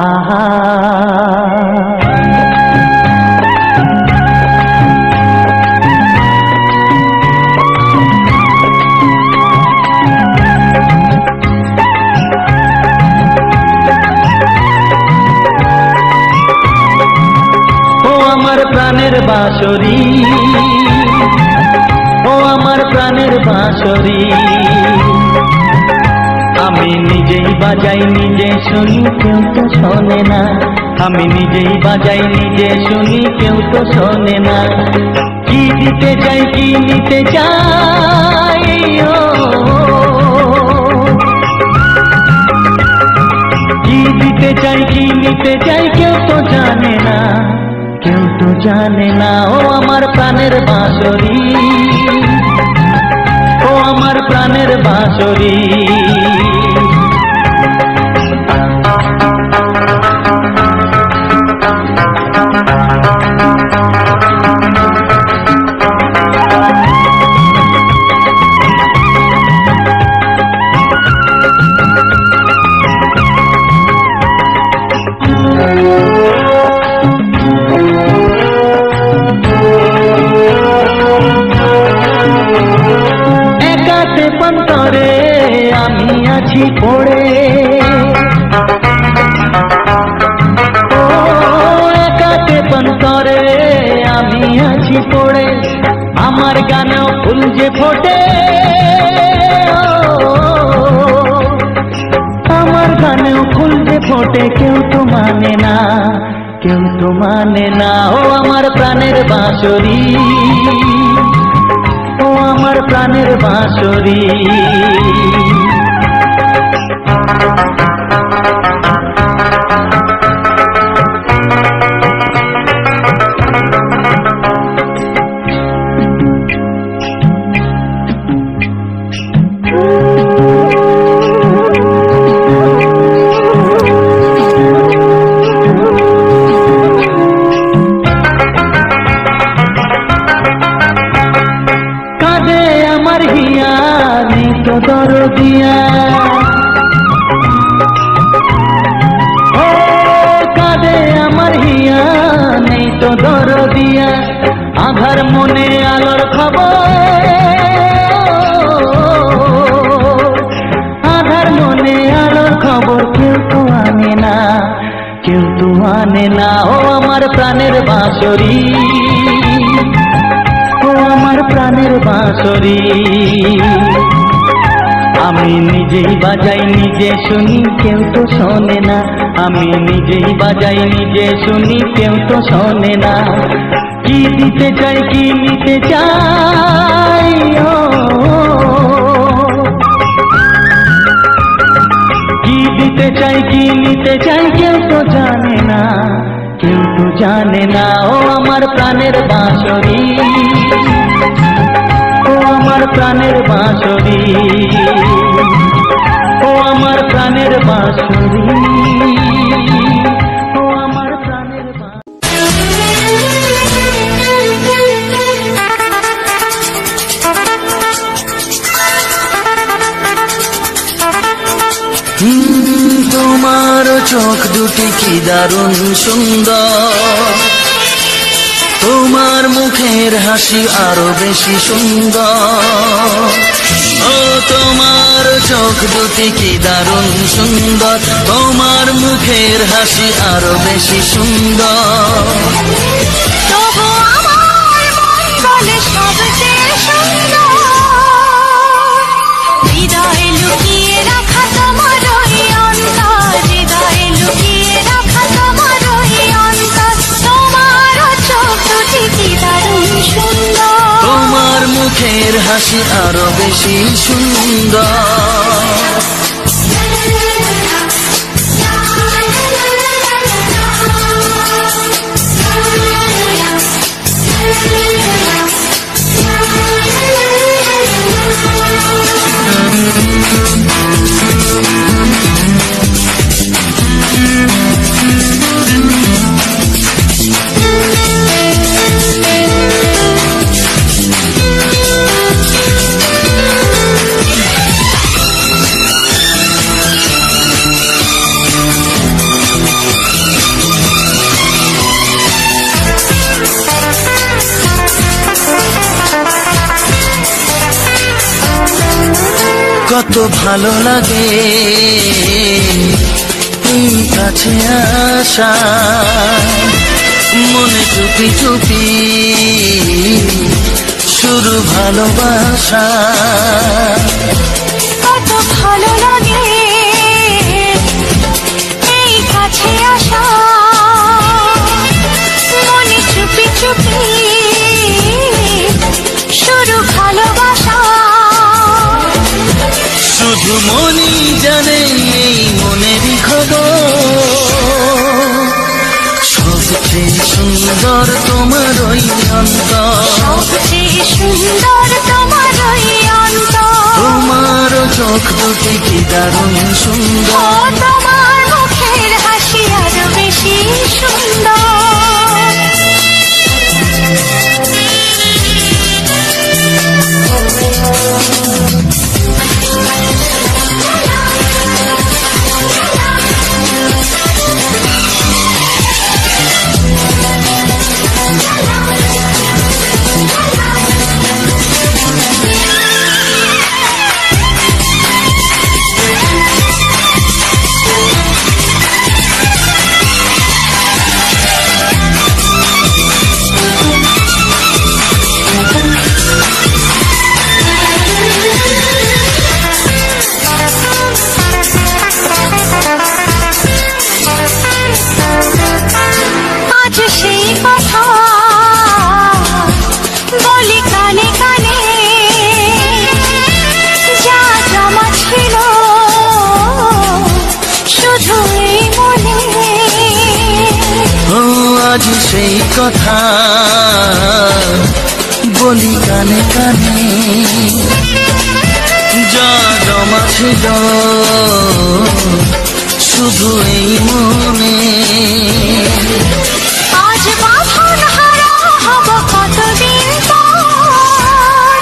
আহা প্রাণের বাঁশরি ও আমার প্রাণের বাঁশরি আমি নিজেই বাজাই নিজে শুনি কেউ তো শোনে না আমি নিজেই বাজাই নিজে শুনি কেউ তো শোনে না কি দিতে চাই কি নিতে চাই কি দিতে চাই কি নিতে চাই কেউ তো জানে না কেউ তো জানে না ও আমার প্রাণের বাঁশরি ও আমার প্রাণের বাঁশরি আমি আছি পড়ে ও একাতে পন্তরে আমি আছি পড়ে আমার গানেও ফুল যে ফোটে আমার গানেও ফুল যে ফোটে কেউ তো মানে না কেউ তো মানে না ও আমার প্রাণের বাঁশরি ও আমার প্রাণের বাঁশরি দরদিয়া ও কাঁদে আমার হিয়া নেই তো দরদিয়া আধার মনে আলোর খবর আধার মনে আলোর খবর কেউ তো আনে না কেউ তো আনে না ও আমার প্রাণের বাঁশরি ও আমার প্রাণের বাঁশরি আমি নিজেই বাজাই নিজে শুনি কেউ তো শোনে না আমি নিজেই বাজাই নিজে শুনি কেউ তো শোনে না কি দিতে চাই কি নিতে চাই কি দিতে চাই কি নিতে চাই কেউ তো জানে না কেউ তো জানে না ও আমার প্রাণের বাঁশরি ও আমার প্রাণের বাঁশরি ও আমার প্রাণের বাঁশরি ও আমার প্রাণের তোমার চোখ দুটি কি দারুণ সুন্দর তোমার মুখের হাসি আরো বেশি সুন্দর ও তোমার চোখ দুটি কি দারুণ সুন্দর তোমার মুখের হাসি আরো বেশি সুন্দর তবু আমার মন বলে সবচেয়ে সুন্দর হৃদয়ে লুকিয়ে রাখা তোমার ওই অন্তর হৃদয়ে লুকিয়ে রাখা তোমার ওই অন্তর তোমার চোখ দুটি কি দারুণ সুন্দর তোমার মুখের হাসি আরো বেশি সুন্দর কত ভালো লাগে এই কাছে আসা, মনে চুপি চুপি শুরু ভালোবাসা। কত ভালো লাগে এই কাছে আসা, মনে চুপি চুপি শুরু ভালোবাসা। শুধু মনই জানে এই মনেরই খবর, সবচেয়ে সুন্দর তোমার ওই অন্তর, সবচেয়ে সুন্দর তোমার ওই অন্তর। তোমার চোখ দুটি কি দারুণ সুন্দর, তোমার মুখের হাসি আরো বেশি সুন্দর। আজ সেই কথা বলি কানে কানে, যা জমা ছিল শুধু এই মনে। আজ বাঁধন হারা হব কতদিন পর,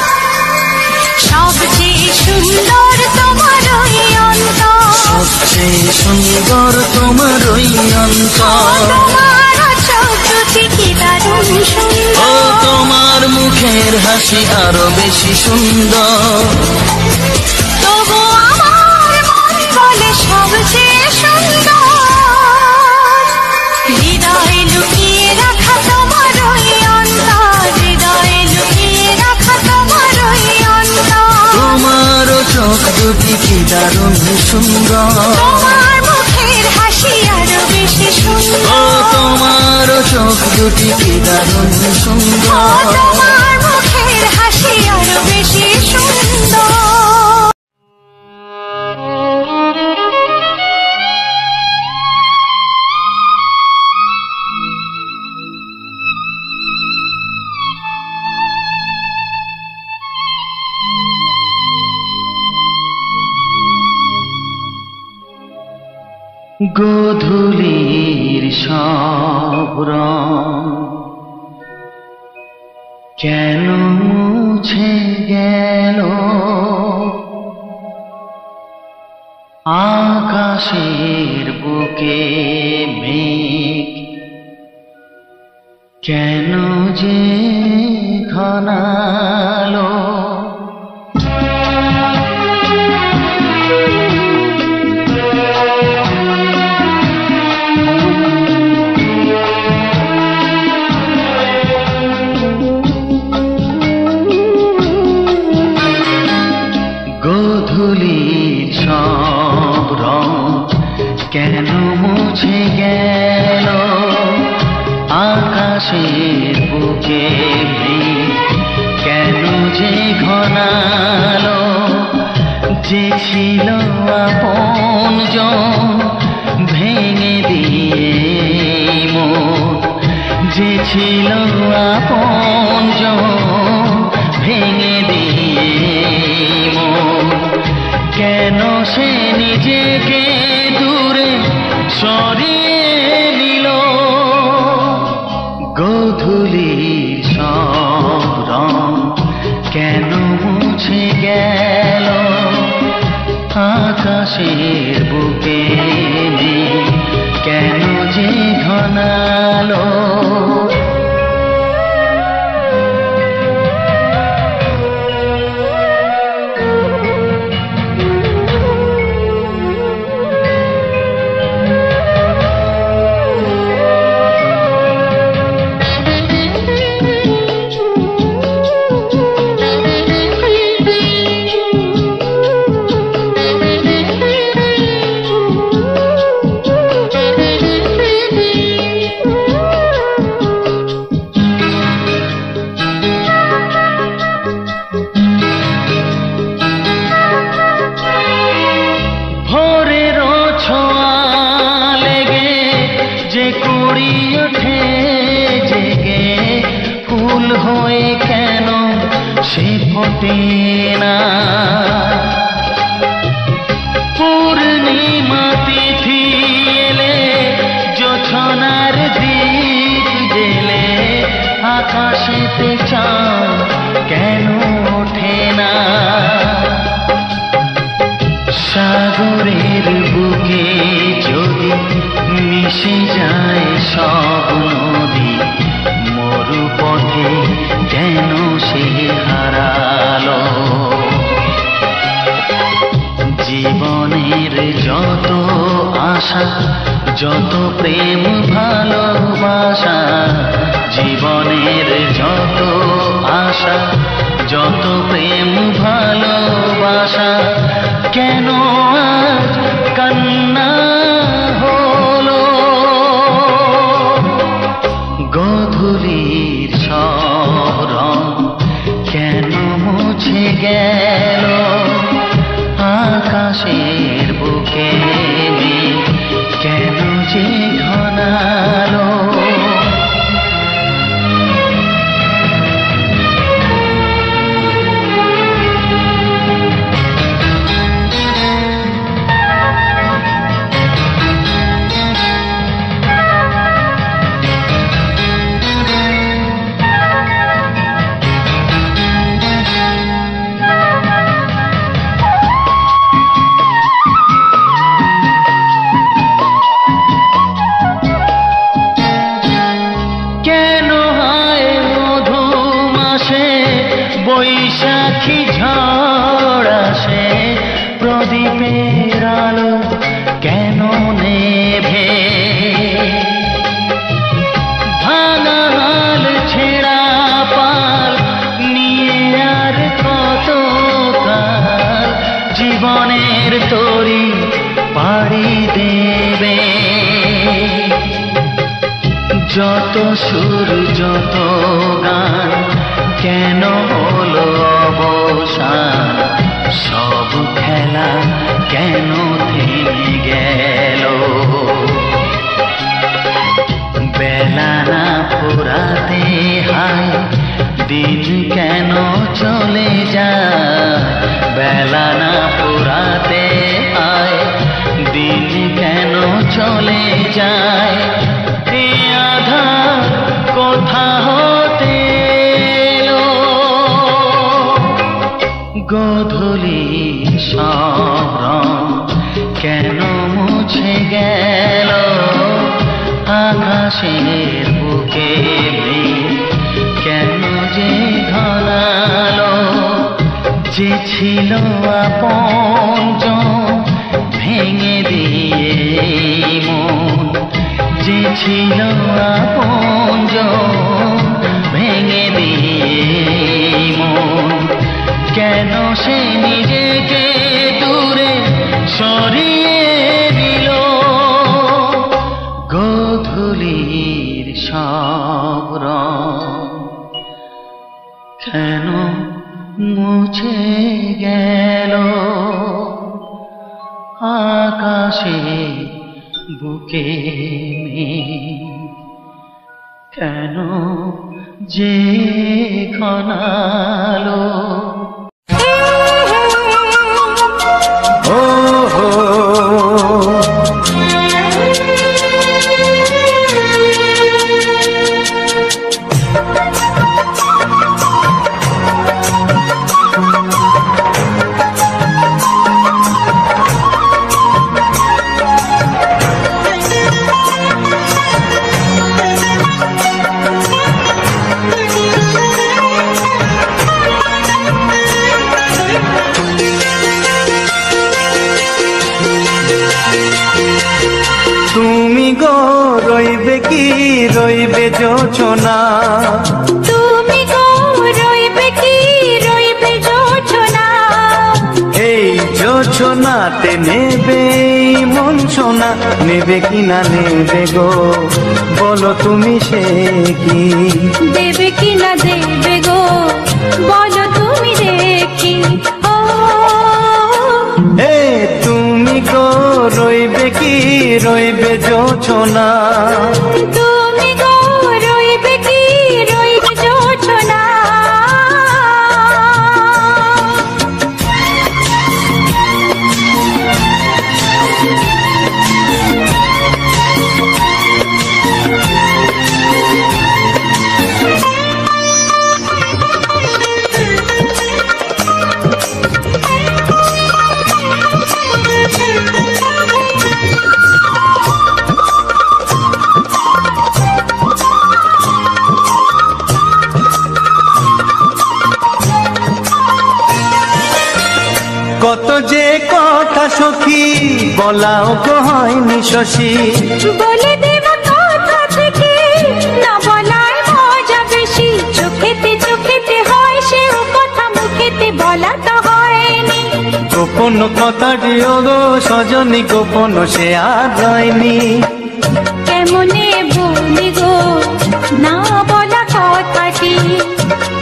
সবচেয়ে সুন্দর তোমার ওই অন্তর, সবচেয়ে সুন্দর তোমার ওই অন্তর। ও তোমার মুখের হাসি আরো বেশি সুন্দর, তবু আমার মন বলে সবচেয়ে সুন্দর। হৃদয়ে লুকিয়ে রাখা তোমার ওই অন্তর, হৃদয়ে লুকিয়ে রাখা তোমার ওই অন্তর। তোমার চোখ দুটি কি দারুণ সুন্দর, তোমার মুখের হাসি আরো বেশি সুন্দর। ও তোমার চোখ দুটি কি দারুণ সুন্দর, তোমার মুখের হাসি আরো বেশি সুন্দর। গোধূলির সব রং কেন মুছে গেল, আকাশের বুকে মেঘ কেন যে ঘনালো। গোধূলির সব রং কেন মুছে গেল, আকাশের বুকে মেঘ কেন যে ঘনালো। যে ছিল আপনজন ভেঙে দিয়ে মন, যে ছিল আপনজন ভেঙে দিয়ে মন, কেন সে নিজেকে দূরে সরিয়ে নিল। গোধূলির সব রং কেন মুছে গেল, আকাশের বুকে মেঘ কেন যে ঘনালো। ফোটে না। পূর্ণিমা তিথি এলে জোছনার দীপ জেলে আকাশেতে চাঁদ কেন ওঠে না। সাগরের বুকে যদি মিশে যায় সব নদী, মরুপথে কেন সে হারালো। জীবনের যত আশা, যত প্রেম ভালোবাসা, জীবনের যত আশা, যত প্রেম ভালোবাসা, কেন আজ কান্না হলো। গোধূলির সব রং কেন মুছে গেল। আকাশের বুকে মেঘ কেন যে ঘনালো। বৈশাখী ঝড় আসে, প্রদীপের আলো কেন নেভে। ভাঙা হাল ছেঁড়া পাল নিয়ে আর কত কাল জীবনের তরি পাড়ি দেবে। যত সুর যত গান কেন হলো অবসান, সব খেলা কেন থেমে গেল। বেলা না ফুরাতে হায় দিন কেন চলে যায়। বেলা না ফুরাতে হায় দিন কেন চলে যায়। এ আধার কোথা হতে গোধূলি সব রং কেন মুছে গেল। আকাশের বুকে মেঘ কেন যে ঘনালো। যে ছিল আপনজন ভেঙে দিয়ে মন, যে ছিল আপনজন ভেঙে দিয়ে মন, কেন সে নিজেকে দূরে সরিয়ে দিল। গোধূলির সব রং কেন মুছে গেল। আকাশে বুকে মেঘ কেন যে ঘনালো। তুমি গো রইবে কি রইবে জোছনা, তুমি গো রইবে কি রইবে জোছনা। এই জোছনাতে নেবে মন সোনা, নেবে কি না নেবে গো বলো তুমি সে কি। দেবে কি না দেবে গো বলো তুমি দেখি। ও তুমি গো রইবে কি রইবে জোছনা, তুমি গো রইবে কি রইবে জোছনা। কত যে কথা সখী বলাও তো হয়নি শশী, বলে দেব কথা থেকে না বলার মজা বেশি। চোখেতে চোখেতে হয় সেও কথা, মুখেতে বলা তো হয়নি। গোপন কথাটি গো সজনী, গোপন সে আর হয়নি। কেমনে বলি গো না বলা কথাটি,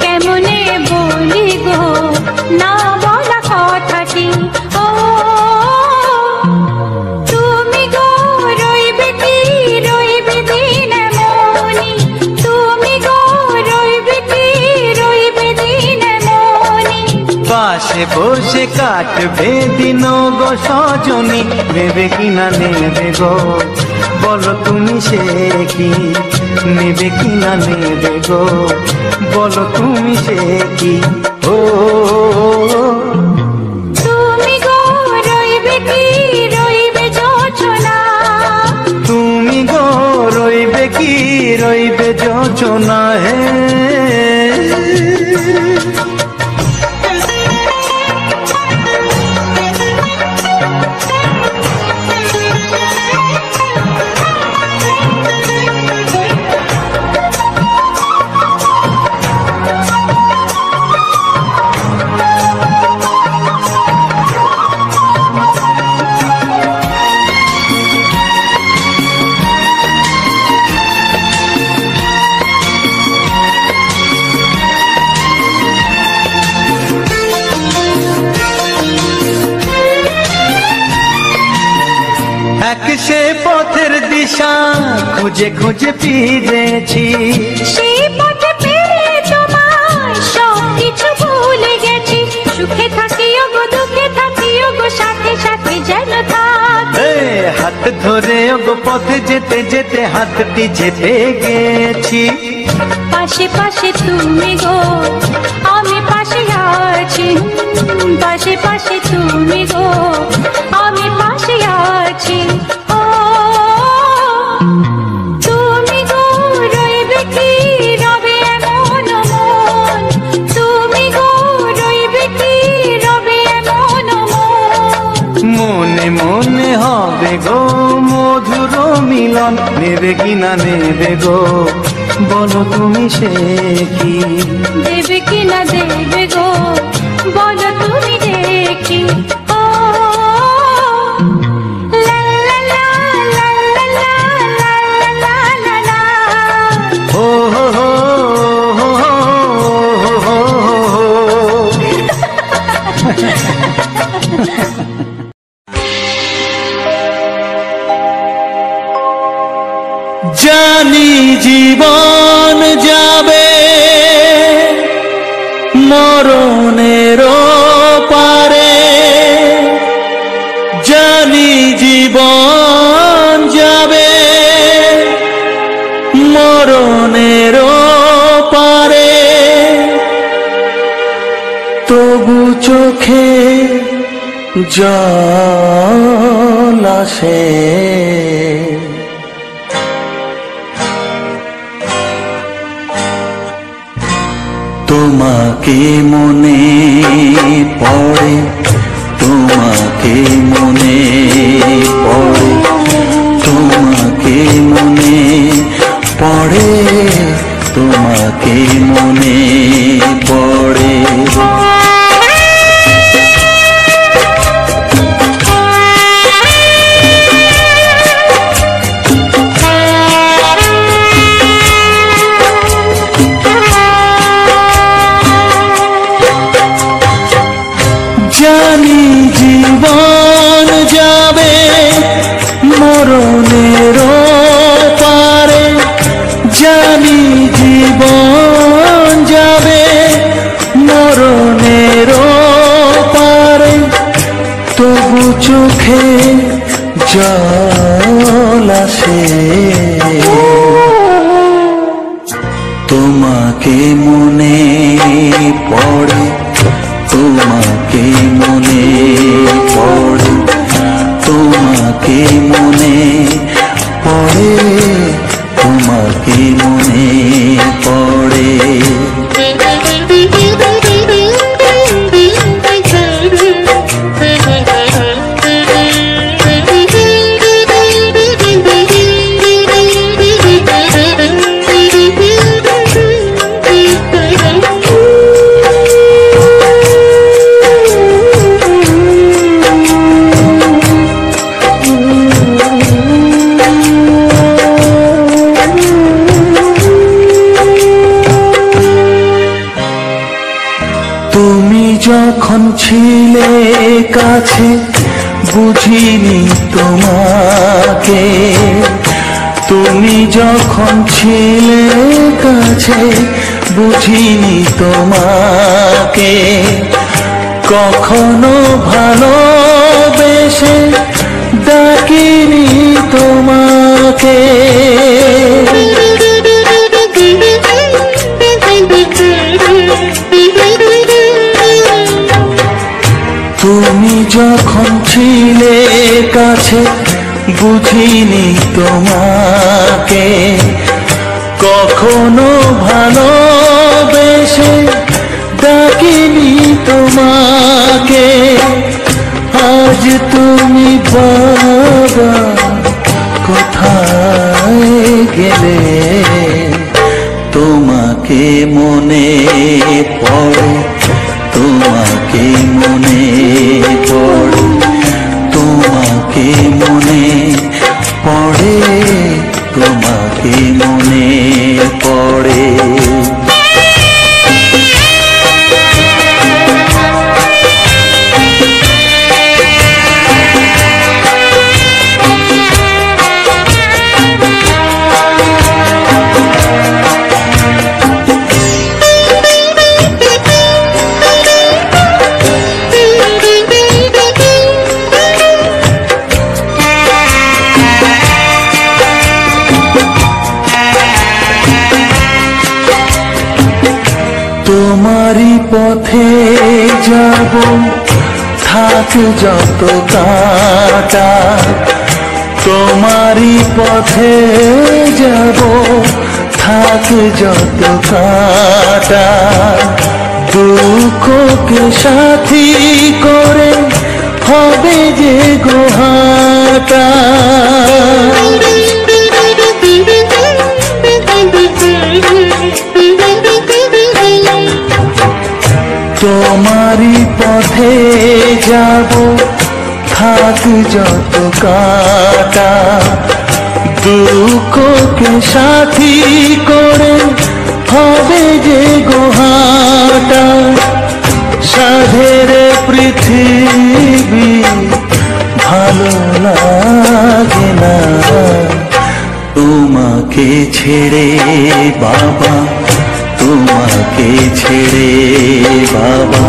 কেমনে বলি গো না বলা কথাটি। ও তুমি গো রইবে কি রইবে দিন মনি, তুমি গো রইবে কি রইবে দিন মনি। পাশে বসে কাটবে দিন গো সজনী, নেবে কিনা নেবে গো বলো তুমি সে কি, নেবে কিনা নেবে গো বলো তুমি সে কি। ও তুমি গো রইবে কি রইবে যোচনা, তুমি গো রইবে কি রইবে যোচনা হে। এক সে পথের দিশা খুঁজে খুঁজে ফিরেছি, সেই পথে পেয়ে তোমায় সব কিছু ভুলে গেছি। সুখে থাকিও গো দুঃখে থাকিও গো সাথে সাথে যেন থাকি। হাত ধরে গো পথে যেতে যেতে হাতটি চেপে গেছি। পাশে পাশে তুমি গো আমি পাশে আছি, পাশে পাশে তুমি গো আমি পাশে আছি। ও তুমি গো রইবে কি রবে এমন মন, তুমি গো রইবে কি রবে এমন মন। মনে মনে হবে গো মধুর মিলন, নেবে কিনা নেবে গো বলো তুমি সে কি, দেবে কিনা দেবে গো বলো তুমি দেখি। ও লা লা লা লা লা লা লা লা লা। ও হো হো হো হো হো হো। জানি জীবন যাবে মরণের পারে, জানি জীবন যাবে মরণের পারে, তবু চোখে জল আসে, তোমাকে মনে পড়ে, তোমাকে মনে পড়ে, তোমাকে মনে পড়ে, তোমাকে মনে পড়ে। জানি জীবন যাবে মরণের পারে, জানি জীবন যাবে মরণের পারে, তবু চোখে জল আসে, তোমাকে মনে পড়ে, তোমাকে মনে পড়ে, তোমাকে মনে পড়ে, তোমাকে মনে পড়ে। যখন ছিলে কাছে বুঝিনি তোমাকে, তুমি যখন ছিলে কাছে বুঝিনি তোমাকে, কখনো ভালোবেসে ডাকিনি তোমাকে। তুমি যখন ছিলে কাছে বুঝিনি তোমাকে, কখনো ভালোবেসে ডাকিনি তোমাকে। আজ তুমি বাবা কোথায় গেলে, তোমাকে মনে পড়ে, তোমাকে মনে পড়ে, তোমাকে মনে পড়ে, তোমাকে মনে পড়ে। তোমারই পথে যাব, থাক যত কাটা, তোমারই পথে যাব, থাক যত কাটা। দুঃখকে সাথী করে হবে যে গোহাটা। তোমারই পথে যাব, থাক যত কাটা, দুঃখকে সাথী করে হবে যে গোহাটা। সাধের পৃথিবী ভালো লাগে না, তোমাকে ছেড়ে বাবা, তোমাকে ছেড়ে বাবা,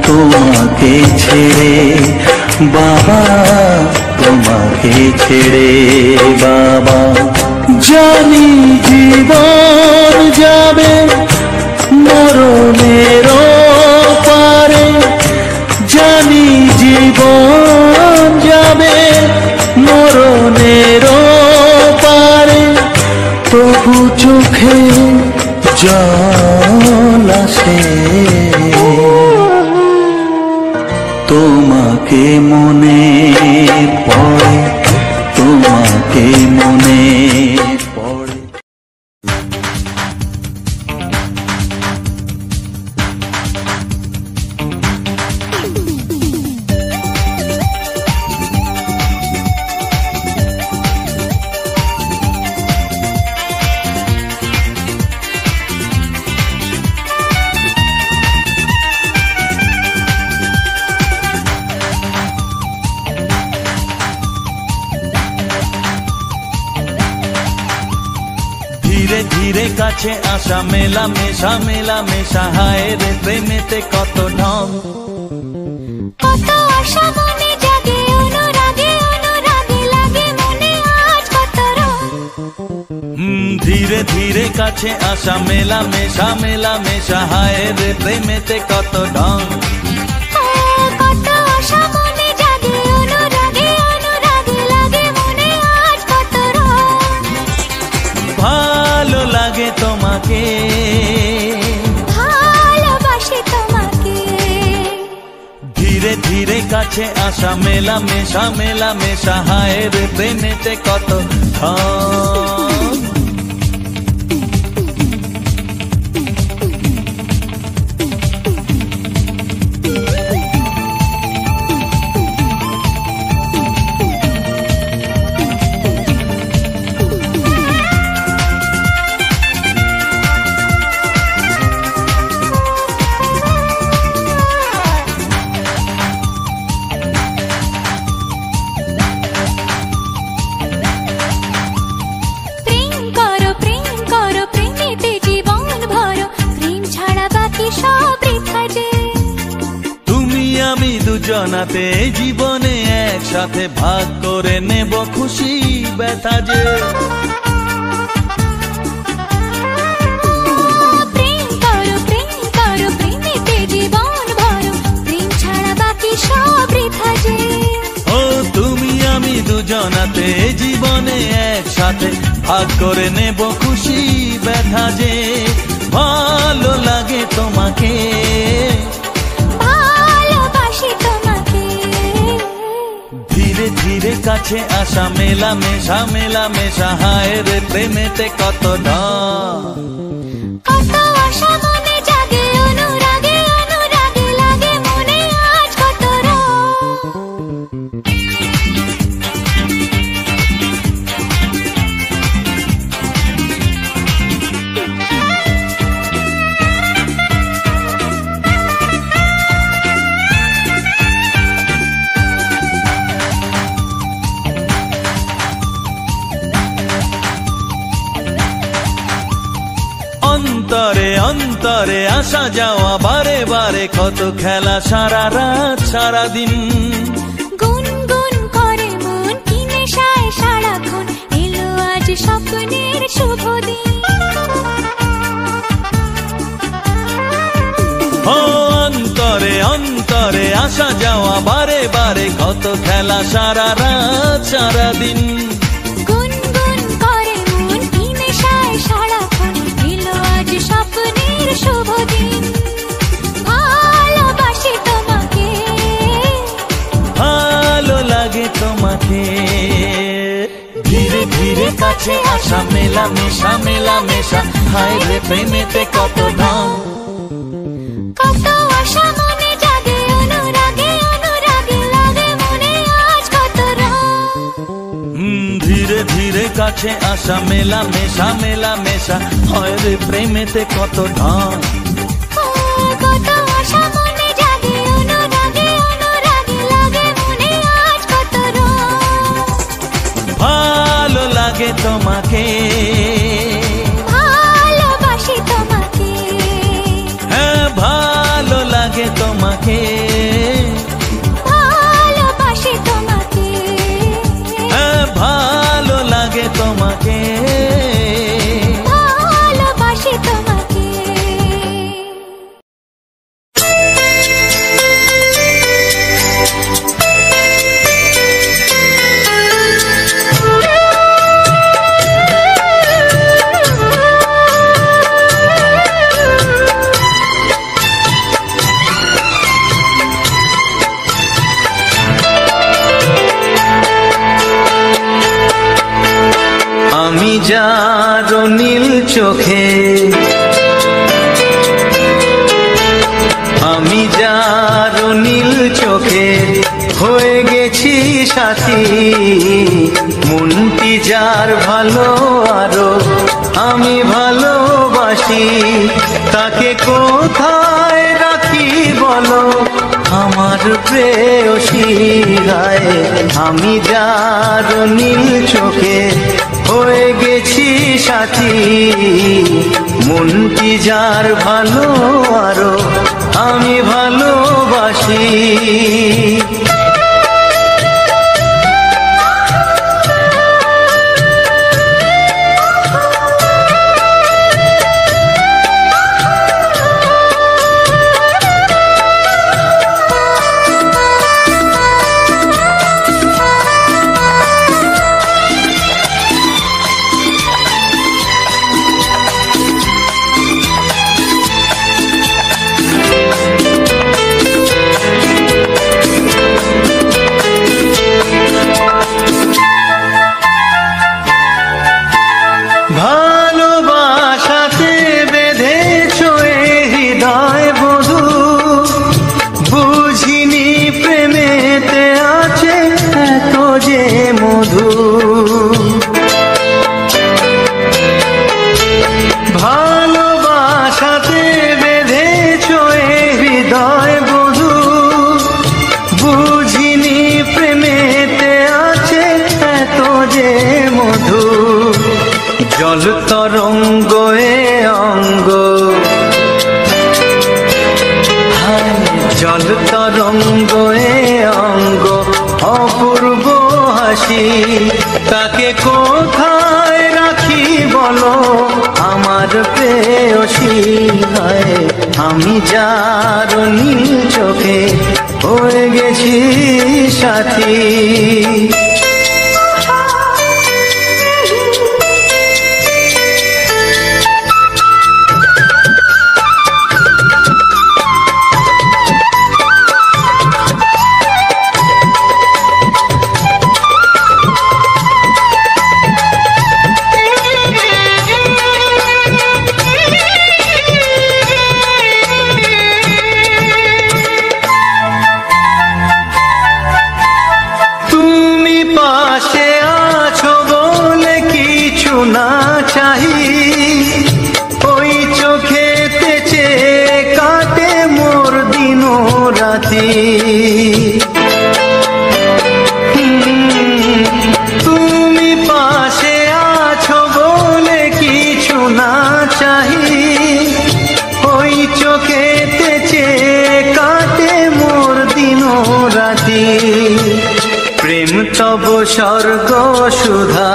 তোমাকে ছেড়ে বাবা, তোমাকে ছেড়ে বাবা। জানি জীবন যাবে মরণের পারে, জানি জীবন যাবে মরণের পারে, তবু চোখে জল আসে, তোমাকে মনে পড়ে, তোমাকে মনে পড়ে। ধীরে ধীরে কাছে আসা, মেলা মেশা মেলা মেশা, হায় রে প্রেমেতে কত ঢং। কত আশা মনে জাগে, অনুরাগে অনুরাগে লাগে মনে আজ কত রং। ধীরে ধীরে কাছে আসা, মেলা মেশা মেলা মেশা, হায় রে প্রেমেতে কত ঢং। কত আশা মনে জাগে, অনুরাগে অনুরাগে লাগে মনে আজ কত রং। ভালো লাগে তোমাকে, ভালোবাসি তোমাকে। ধীরে ধীরে কাছে আসা, মেলা মেশা মেলা মেশা, হায় রে প্রেমেতে কত ঢং। দুজনাতে জীবনে একসাথে ভাগ করে নেব খুশি ব্যথা যে। প্রেম করো প্রেমেতে জীবন ভরো, প্রেম ছাড়া বাকি সব বৃথা যে। ও তুমি আমি দুজনাতে জীবনে একসাথে ভাগ করে নেব খুশি ব্যথা যে। ভালো লাগে তোমাকে, ভালোবাসি তোমাকে, ধীরে ধীরে কাছে আসা মেলামেশা মেলামেশা, হায় রে প্রেমেতে কত ঢং। কত আশা মনে জাগে, অনুরাগে অনুরাগে লাগে মনে আজ কত রং। অন্তরে অন্তরে আসা যাওয়া বারে বারে, কত খেলা সারা রাত সারা দিন। গুনগুন করে মন কি নেশায় সারাক্ষণ, এলো আজ স্বপ্নের শুভ দিন। ও অন্তরে অন্তরে আসা যাওয়া বারে বারে, কত খেলা সারা রাত সারা দিন। গুনগুন করে মন কি নেশায় সারাক্ষণ, এলো আজ স্বপ্নের শুভ দিন। ভালোবাসি তোমাকে, ভালো লাগে তোমাকে, ধীরে ধীরে কাছে আসা মেলামেশা মেলামেশা, হায় রে প্রেমেতে কত ঢং। কত আশা মনে জাগে, অনুরাগে অনুরাগে লাগে মনে আজ কত রং। ধীরে ধীরে কাছে আসা মেলামেশা মেলামেশা, হয় রে প্রেমেতে কত ঢং। কত আশা মনে জাগে, অনুরাগে অনুরাগে লাগে মনে আজ কত রং। ভালো লাগে তোমাকে, ভালোবাসি তোমাকে, হ্যাঁ ভালো লাগে তোমাকে, ভালোবাসি তোমাকে, হ্যাঁ ভালো লাগে তোমাকে, ভালোবাসি তোমাকে। আমি যার নীল চোখে, আমি যার নীল চোখে হয়ে গেছি সাথী, মনটি যার ভালো আরো আমি ভালোবাসি, তাকে কোথায় রাখি বলো আমার প্রেয়সী গায়ে। আমি যার নীল চোখে হয়ে গেছি সাথী, মনটি যার ভালো আরো আমি ভালোবাসি। ভালোবাসাতে বেঁধেছ হৃদয় বধূ, বুঝিনি প্রেমেতে আছে এত যে মধু। ভালোবাসাতে বেঁধেছ হৃদয় বধূ, বুঝিনি প্রেমেতে আছে এত যে মধু। জল তরঙ্গ এ অঙ্গ, জল তরঙ্গ এ ভালোবাসি তাকে কোথায় রাখি বলো আমার প্রেয়সী হয় আমি যার নীল চোখে হয়ে গেছি সাথী তুমি পাশে আছো বলে কিছু না চাহি ওই চোখেতে চেয়ে কাটে মোর দিন রাতি প্রেম তব স্বর্গ সুধা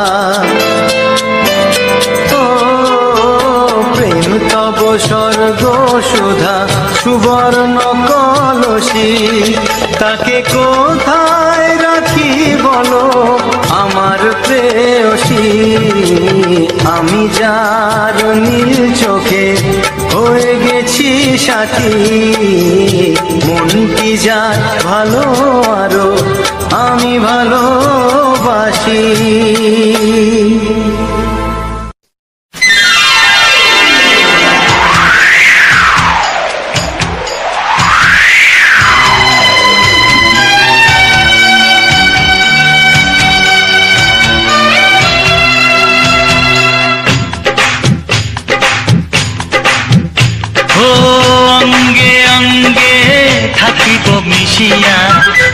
প্রেম তব স্বর্গ সুধা সুবর্ণ কলসী তাকে কোথায় রাখি বলো আমার প্রেয়সী আমি যার নীল চোখে হয়ে গেছি সাথী মন কি যার ভালো আরো আমি ভালোবাসি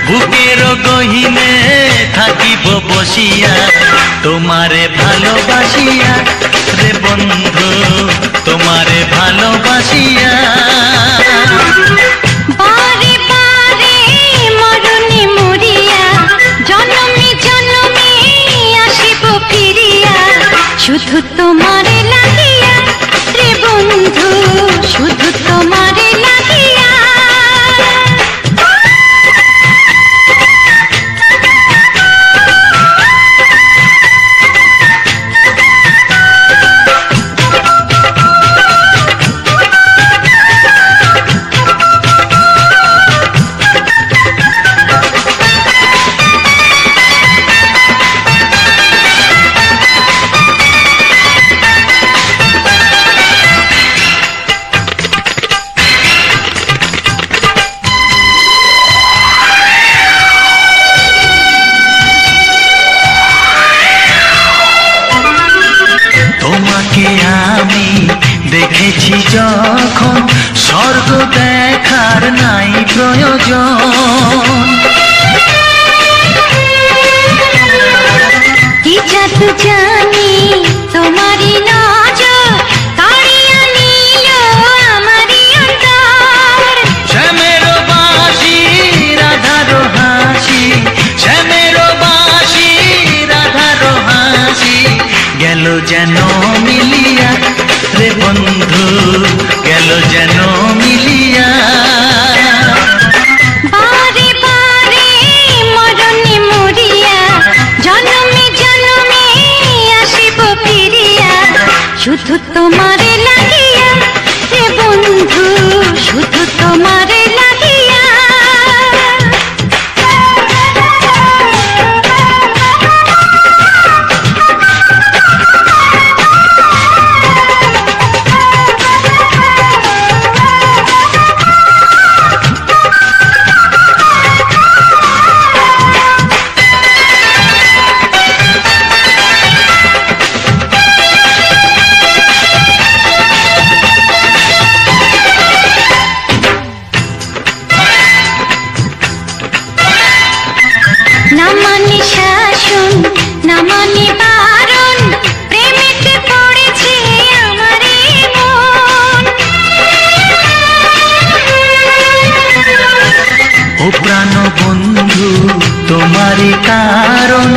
বুকের গহিনে থাকিব বসিয়া তোমারে ভালোবাসিয়া রে বন্ধু তোমারে ভালোবাসিয়া বারে বারে মরণে মরিয়া জনমে জনমে আসিব ফিরিয়া শুধু তোমারে লাগিয়া রে বন্ধু শুধু তোমারে লাগিয়া দেখেছি যখন স্বর্গ দেখার নাই প্রয়োজন কি জাদু জানি তোমারই নজর কাড়িয়া নিল আমারই অন্তর শ্যামের বাঁশি রাধার হাসি শ্যামের বাঁশি রাধার হাসি গেল যেন মিলিয়া রে বন্ধু গেল যেন মিলিয়া বারে বারে মরণে মরিয়া জনমে জনমে আসিব ফিরিয়া শুধু তোমারে লাগিয়া রে বন্ধু শুধু তোমারে লাগিয়া না মানে শাসন না মানে বারণ প্রেমেতে পড়েছে আমারে মন ও প্রাণ বন্ধু তোমারই কারণ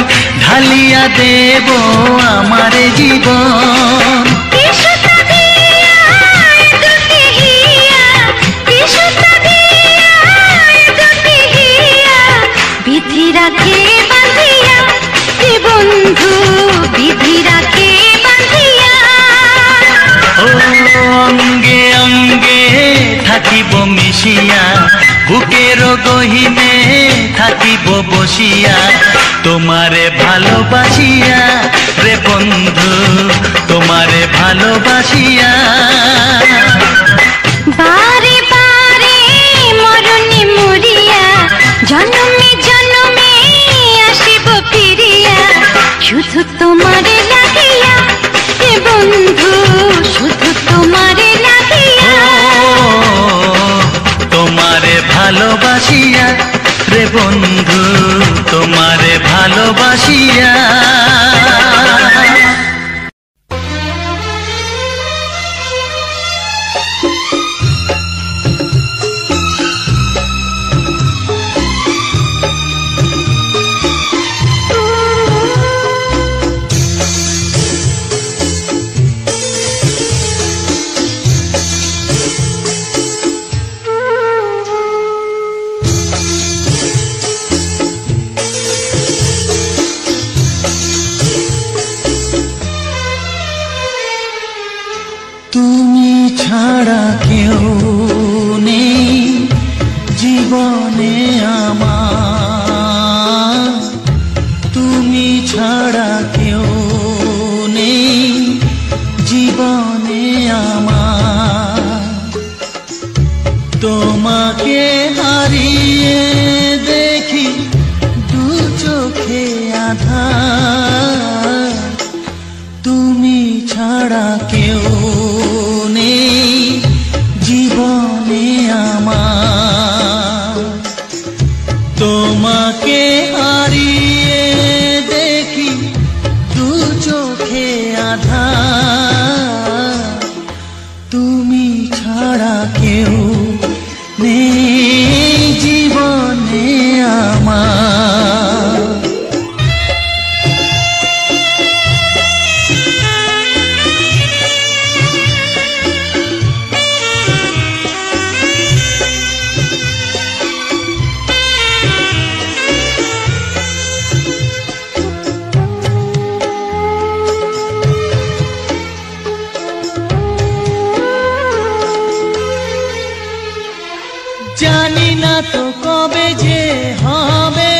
ঢালিয়া দেব আমার জীবন। বিধি রাখে বাঁধিয়া বন্ধু, বিধি রাখে বাঁধিয়া। ও অঙ্গে অঙ্গে থাকিব মিশিয়া, বুকের গহিনে থাকিব বসিয়া, তোমারে ভালোবাসিয়া রে বন্ধু, তোমারে ভালোবাসিয়া। বারে বারে মরণে মরিয়া, জন্মে জন্মে আসিব ফিরিয়া, শুধু তোমারে লাগিয়া হে বন্ধু, শুধু তোমারে লাগিয়া। তোমারে ভালোবাসিয়া রে বন্ধু, তোমারে ভালোবাসিয়া। তুমি ছাড়া কেউ নেই জীবনে আমার, তুমি ছাড়া কেউ নেই জীবনে আমার। তোমাকে হারিয়ে দেখি দু চোখে আধার, তুমি ছাড়া কেউ নেই জীবনে আমার। তোমাকে হারিয়ে দেখি দু চোখে আধার, তুমি ছাড়া কেউ নেই জীবনে আমার। জানি না তো কবে যে হবে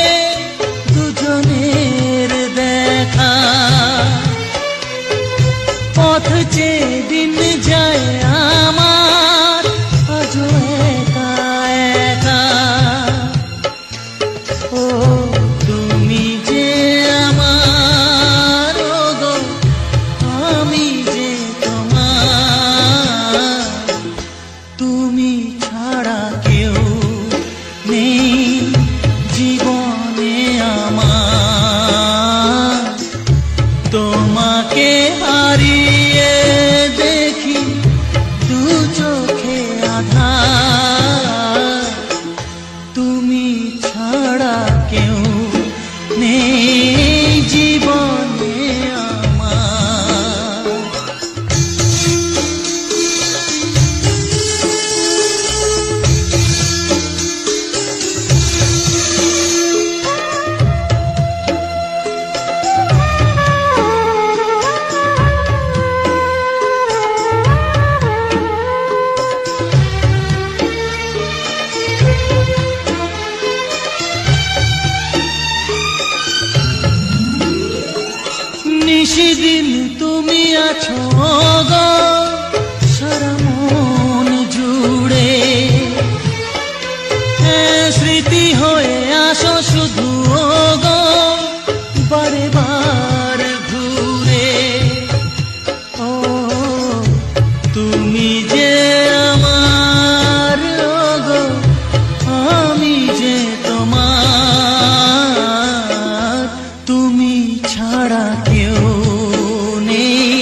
দুজনের দেখা, পথ চেয়ে দিন যায় আমার আজও একা একা। ও তুমি যে আমার গো, আমি যে তোমার, তুমি ছাড়া কেউ নেই জীবনে আমার। তোমাকে হারিয়ে দেখি দু চোখে আধার, তুমি ছাড়া কেউ নেই জীবনে আমার। নিশিদিন তুমি আছো গো সারা মন জুড়ে, স্মৃতি হয়ে আসো শুধু গো বারে বার ঘুরে। ও তুমি যে আমার গো, আমি যে তোমার, তুমি ছাড়া কেউ নেই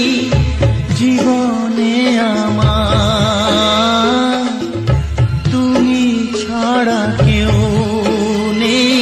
জীবনে আমার। তুমি ছাড়া কেউ নেই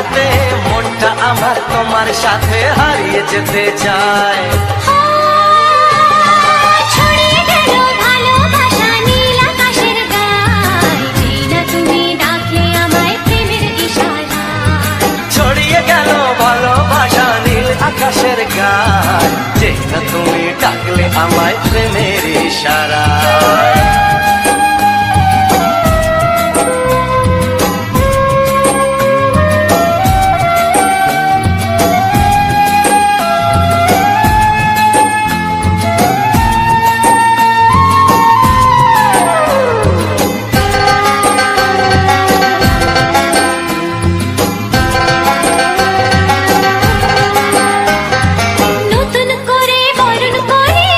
দেখাতে মনটা আমার তোমার সাথে হারিয়ে যেতে চায়। ছড়িয়ে গেল ভালোবাসা নীল আকাশের গায়, যেই না তুমি ডাকলে আমায় প্রেমের ইশারায়। ছড়িয়ে গেল ভালোবাসা নীল আকাশের গায়, যেই না তুমি ডাকলে আমায় প্রেমের ইশারায়। নতুন করে বরণ করে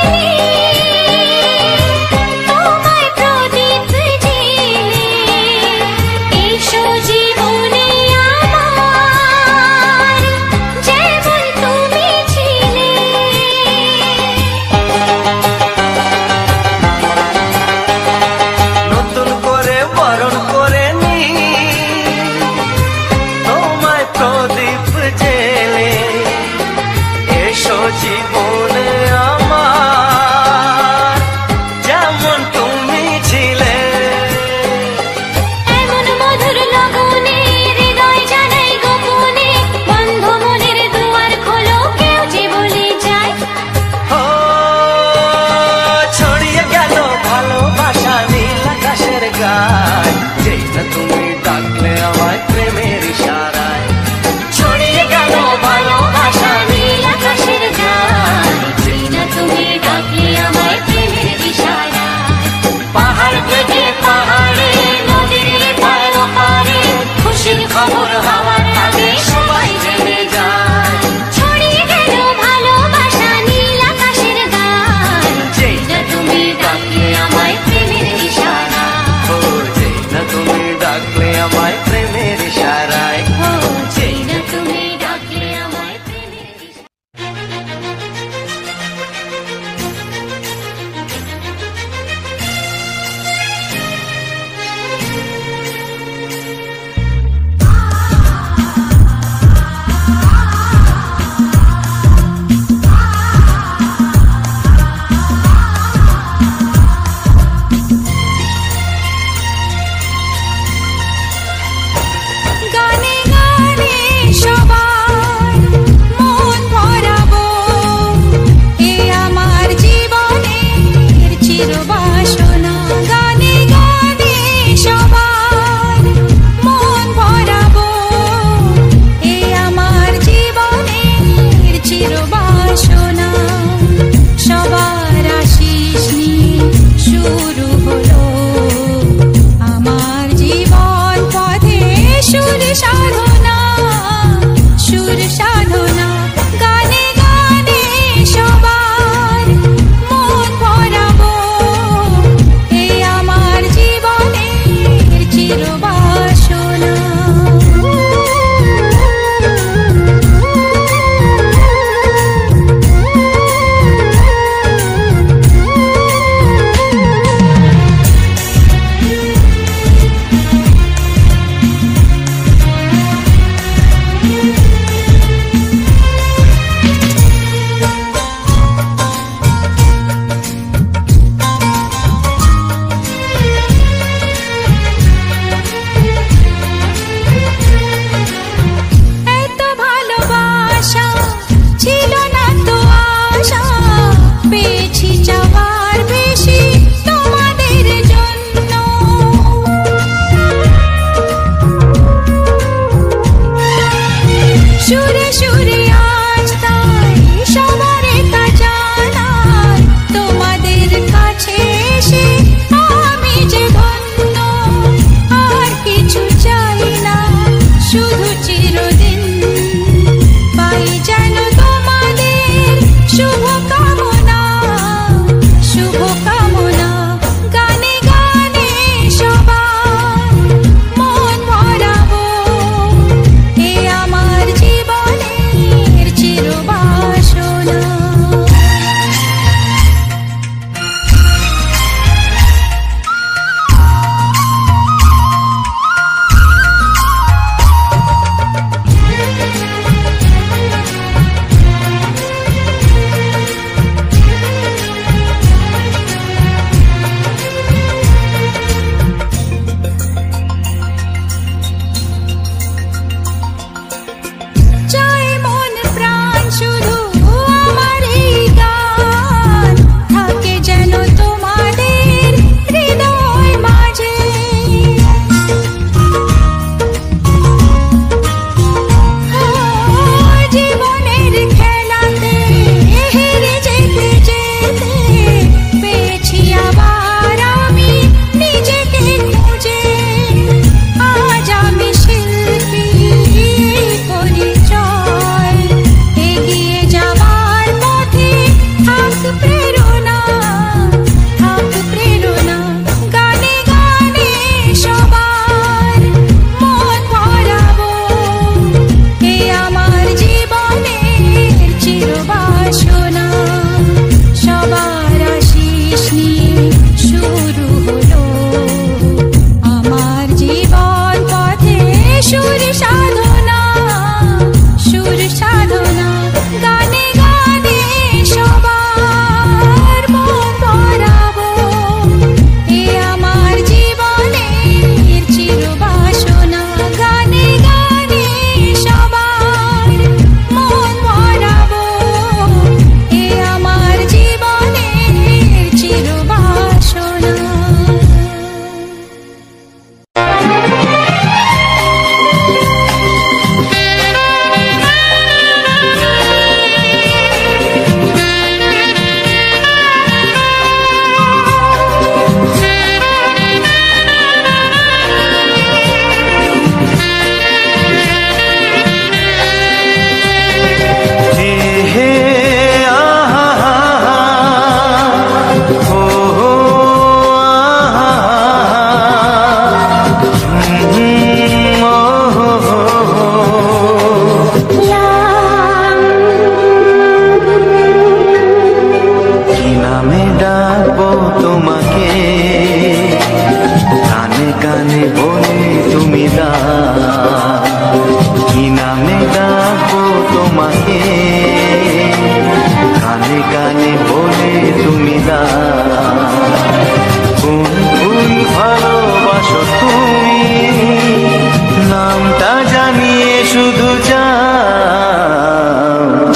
শুধু যাও।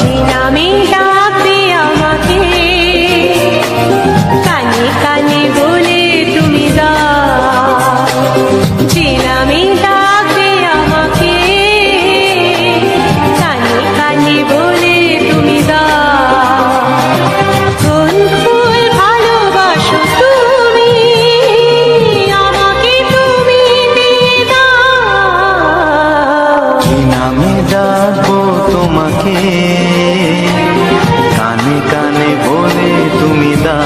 যে নামে ডাকবে আমাকে কানে কানে বলে তুমি দাও। যে নামে ডাকবে আমাকে কানে কানে বলে তুমি দাও। কোন ফুল ভালোবাসো তুমি আমাকে তুমি দিয়ে দাও। কি নামে ডাকবো তোমাকে কানে কানে বলে তুমি দাও।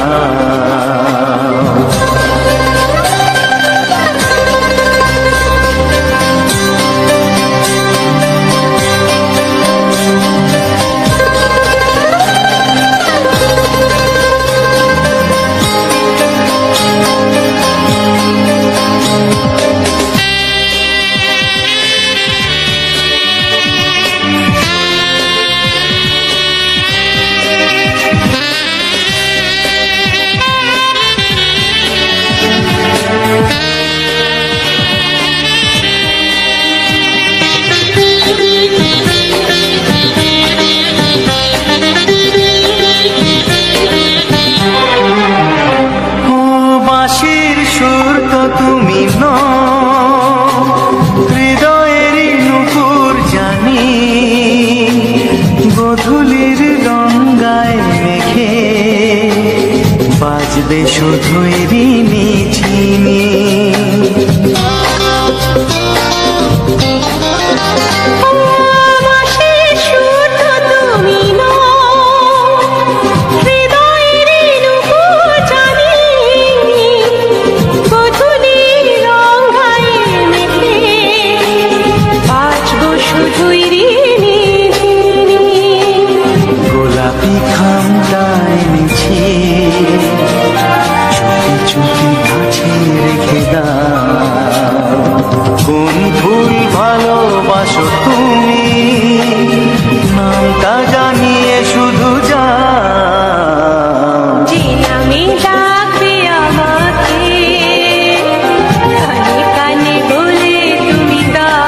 বাঁশির সুর তো তুমি নও, হৃদয়েরই নুপুর জানি। গোধূলির গঙ্গায় মেঘে বাজবে শুধুই রিনি ঝিনি। গোলাপি খামটায় নিচে চুপি চুপি কাছে রেখে দাও। কোন ফুল ভালোবাসো তুমি নামটা জানিয়ে শুধু যাও। যে নামে ডাকবে আমাকে কানে কানে বলে তুমি দাও।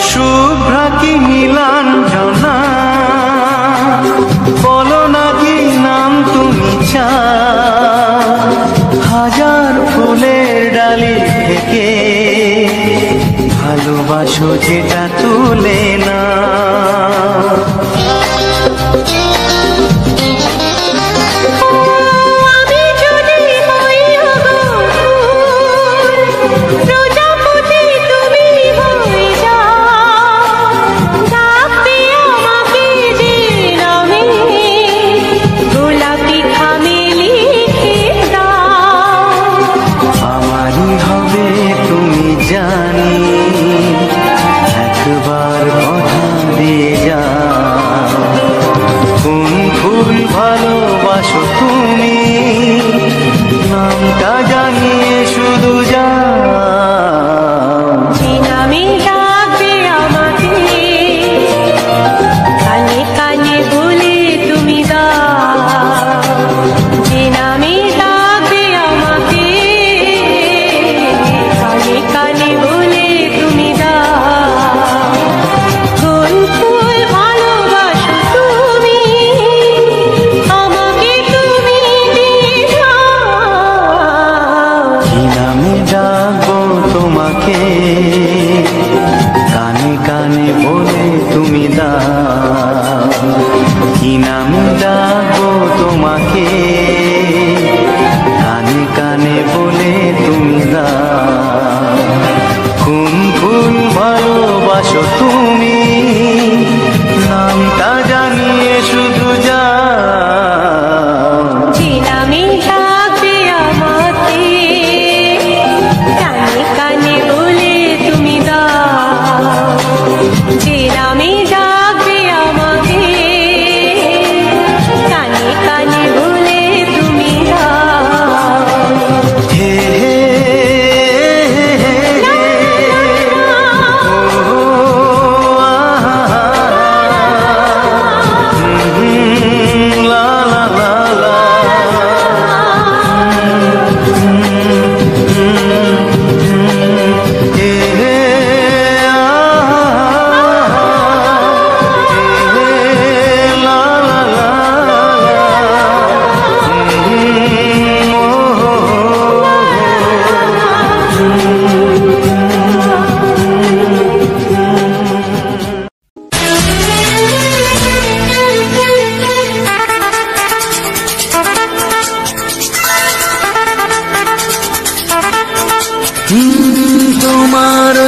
শুভ্রা কি নীলাঞ্জনা বলো না কি নাম তুমি চাও। হাজার ফুলের ডালি থেকে ভালোবাসো যেটা তুলে না। আমি যদি হই প্রজাপতি তুমি হয়ে যাও। ডাকবে আমাকে যে নামে গোলাপি খামে লিখে দাও। আমারই হবে তুমি জানি একবার কথা দিয়ে যাও।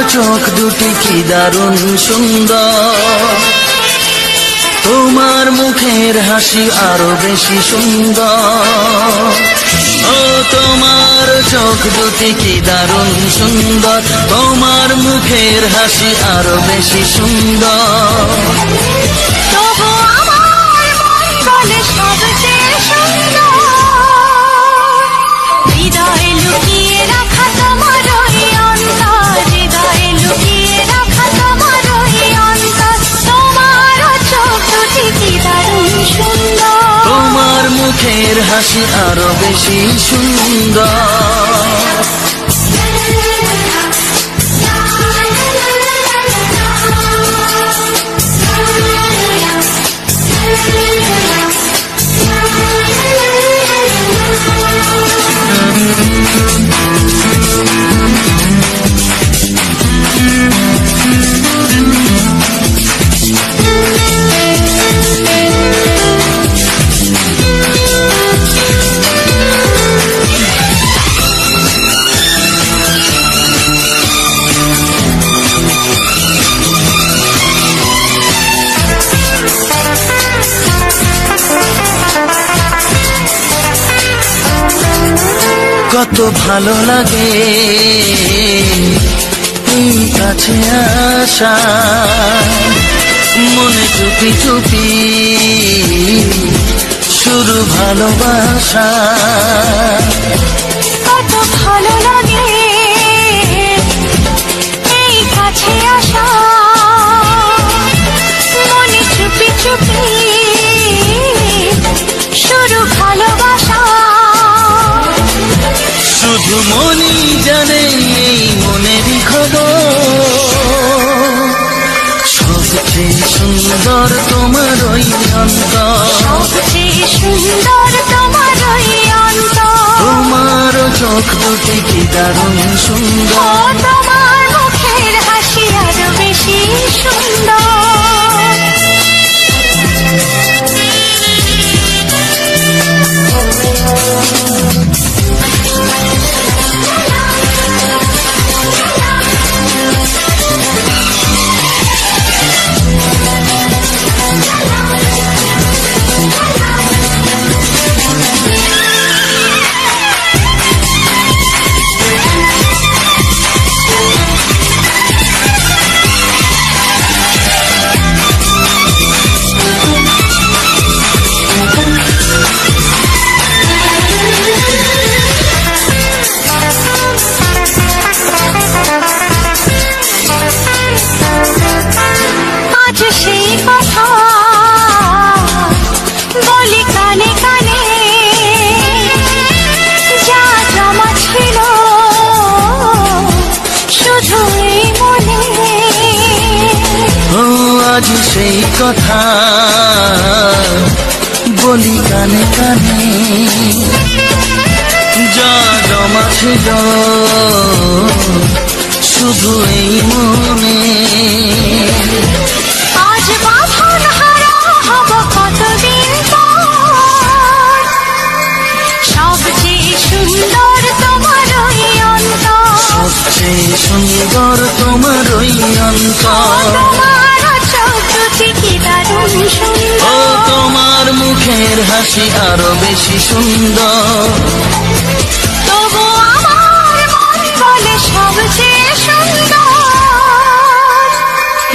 চোখ দুটি কি দারুণ সুন্দর, তোমার মুখের হাসি আরো বেশি সুন্দর। ও তোমার চোখ দুটি কি দারুণ সুন্দর, তোমার মুখের হাসি আরো বেশি সুন্দর। তবু আমার মন বলে সবচেয়ে সুন্দর, হৃদয়ে লুকিয়ে রাখা তোমার ওই অন্তর, হৃদয়ে লুকিয়ে রাখা তোমার ওই অন্তর। তোমার চোখ দুটি কি দারুণ সুন্দর, তোমার মুখের হাসি আরো বেশি সুন্দর। কত ভালো লাগে এই কাছে আসা, মনে চুপি চুপি শুরু ভালোবাসা। কত ভালো লাগে এই কাছে আসা, মনে চুপি চুপি শুরু ভালোবাসা। শুধু মনই জানে এই মনেরই খবর, সবচেয়ে সুন্দর তোমার ওই অন্তর, সবচেয়ে সুন্দর তোমার ওই অন্তর। তোমার চোখ দুটি কি দারুণ ও সুন্দর, তোমার মুখের হাসি আরো বেশি সুন্দর। আজ সেই কথা বলি কানে কানে, যা জমা ছিল শুধু এই মনে। ও আজ সেই কথা বলি কানে কানে, যা জমা ছিল শুধু এই মনে। আজ বাঁধন হারা হব কতদিন পর, সবচেয়ে সুন্দর তোমার ওই অন্তর, সবচেয়ে সুন্দর তোমার ওই অন্তর। তোমার চোখ দুটি কি দারুণ ও সুন্দর, তোমার মুখের হাসি আরো বেশি সুন্দর। তবু আমার মন বলে সবচেয়ে সুন্দর,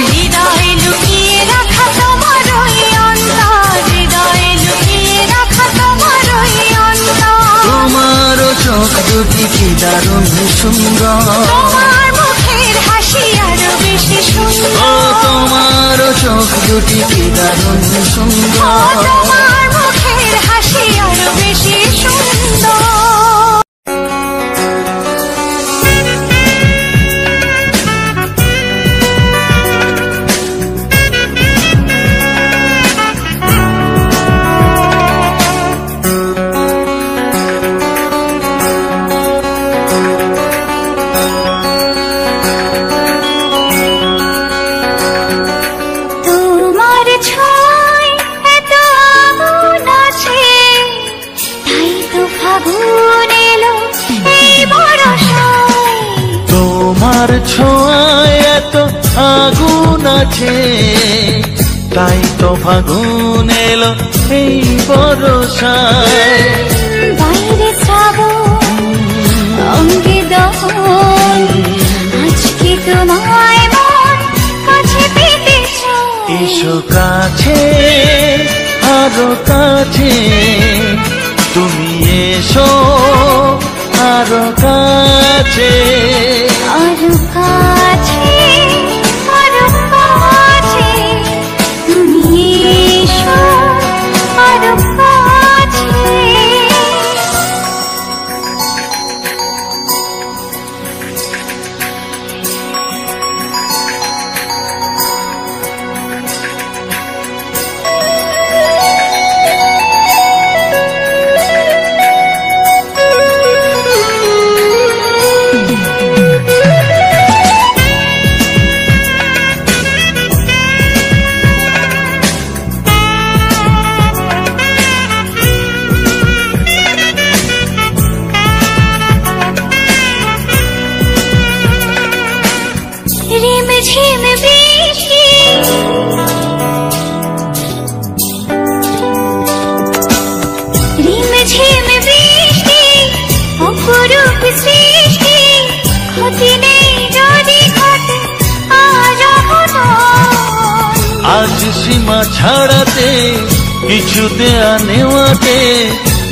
হৃদয়ে লুকিয়ে রাখা তোমার ওই অন্তর, হৃদয়ে লুকিয়ে রাখা তোমার ওই অন্তর। তোমার চোখ দুটি কি দারুণ সুন্দর, তোমার মুখের হাসি আরো বেশি ও সুন্দর, তোমার চোখ দুটি কি দারুণ ও সুন্দর। তোমার মুখের হাসি আরো বেশি সুন্দর। তোমার ছয় এত আগুন আছে, তাই তো ফাগুন এলো এই বরষায়। তোমার ছোঁয়ায় এত আগুন আছে, তাই তো ফাগুন এলো এই বরষায়। বাইরে শ্রাবণ অঙ্গে দহন, আজকে তোমায় মন কাছে পেতে চায়। এসো কাছে আরো কাছে, তুমি এসো আরো কাছে। আরো কাছে, আরো কাছে, তুমি এসো আরো কাছে। ঝিম বৃষ্টি, রিম ঝিম বৃষ্টি, অপরূপ সৃষ্টি, ক্ষতি নেই যদি ঘটে আজ অঘটন। আজ সীমা ছাড়াতে, কিছু দেয়া নেওয়াতে,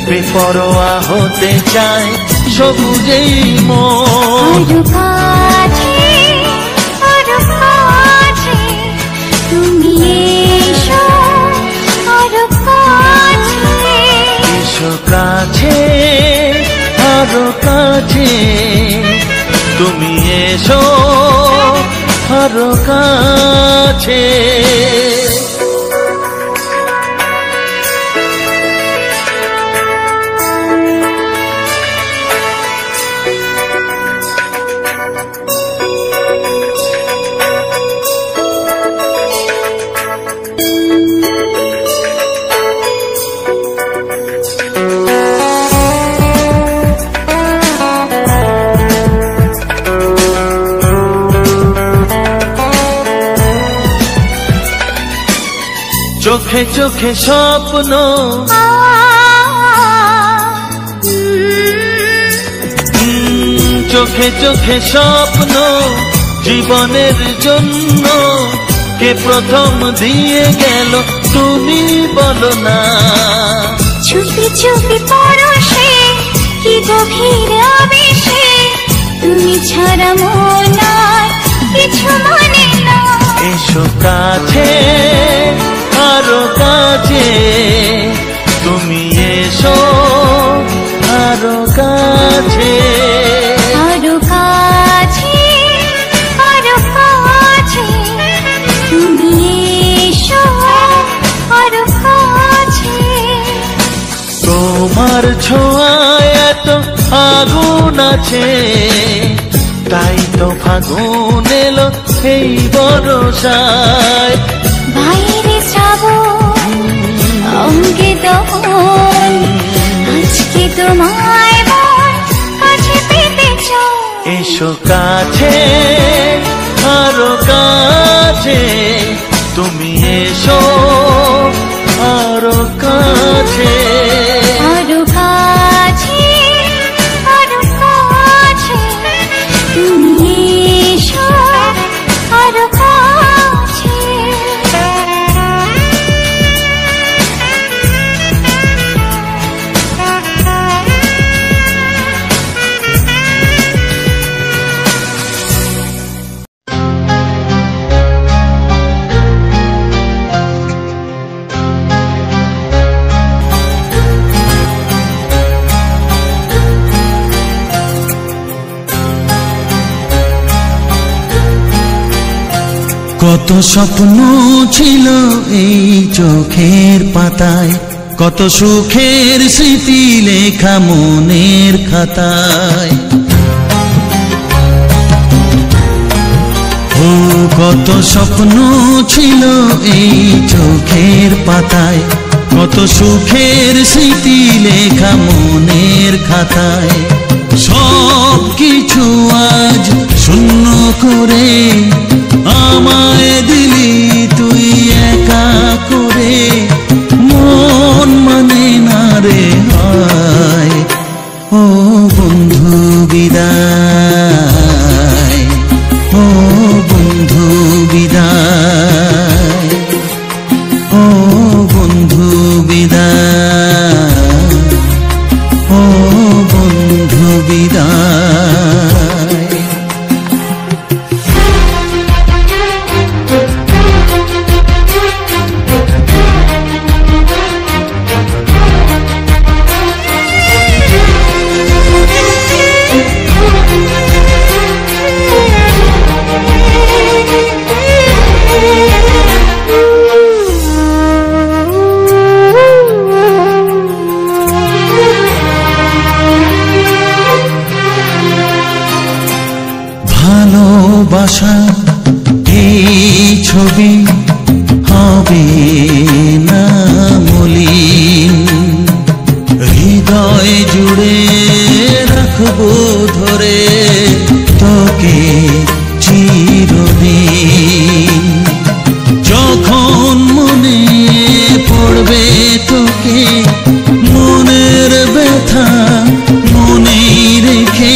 বেপরোয়া হতে চায় সবুজেই মন। আরো কাছে, আরো কাছে, তুমি এসো আরো কাছে। এসো কাছে আরো কাছে, তুমি এসো আরো কাছে। চোখে চোখে স্বপ্ন, চোখে চোখে স্বপ্ন, জীবনের জন্য কে প্রথম দিয়ে গেল তুমি বলো না। চুপি চুপি পরশে, কি গভীর আবেশে, তুমি ছাড়া মন আর কিছু মনে না। এসো কাছে আরো কাছে, তুমি এসো আরো কাছে। আরো কাছে, আরো কাছে, তুমি এসো আরো কাছে। তোমার ছোঁয়ায় এত আগুন আছে, তাই তো ফাগুন এলো এই বরষায়। বাইরে শ্রাবণ অঙ্গে দহন, আজকে তোমায় মন কাছে পেতে চায়। এসো কাছে আরো কাছে, তুমি এসো আরো কাছে। আরো কাছে, আরো কাছে, তুমি এসো আরো কাছে। কত স্বপ্ন ছিল এই চোখের পাতায়, কত সুখের স্মৃতি লেখা মনের খাতায়। ও কত স্বপ্ন ছিল এই চোখের পাতায়, কত সুখের স্মৃতি লেখা মনের খাতায়। সব কিছু আজ শূন্য করে আমায় দিলি তুই একা করে, মন মানে না রে হায়। ও বন্ধু বিদায়, ও বন্ধু বিদায়, ও বন্ধু বিদায়, ও বন্ধু বিদায়। ভালোবাসা এই ছবি হবে না মলিন, হৃদয় জুড়ে রাখবো ধরে তোকে চিরদিন। যখন মনে পড়বে তোকে, মনের ব্যথা মনেই রেখে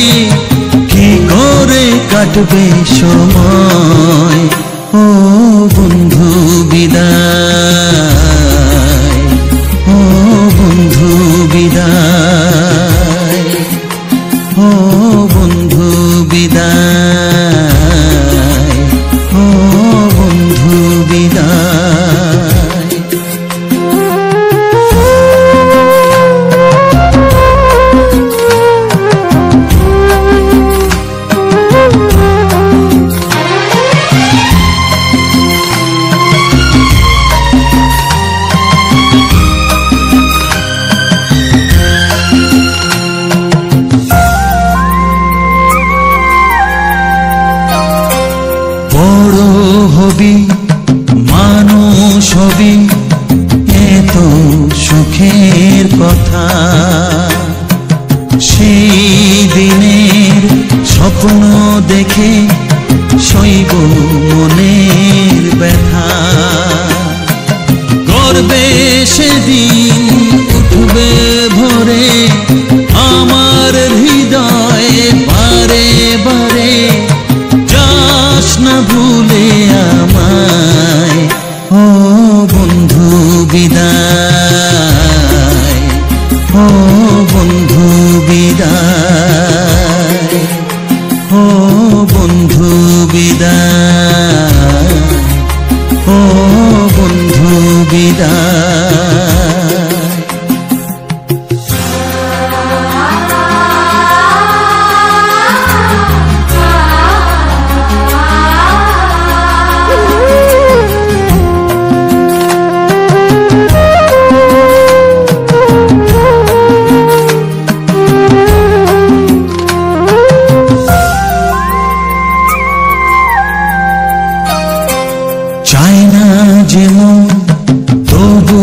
কি করে কাটবে সময়। ও বন্ধু বিদায়, ও বন্ধু বিদায়, ও বন্ধু বিদায়, ও বন্ধু বিদায়। বড় হবি মানুষ হবি, এত সুখের কথা, সেই দিনের স্বপ্ন দেখে সইব মনের ব্যথা। গর্বে সেদিন উঠবে ভরে আমার হৃদয়ে বারে বারে, যাস না ভুলে আমায়। ও বন্ধু বিদায়, ও বন্ধু বিদায়, ও বন্ধু বিদায়, ও বন্ধু বিদায়। চাই না যেমন তবু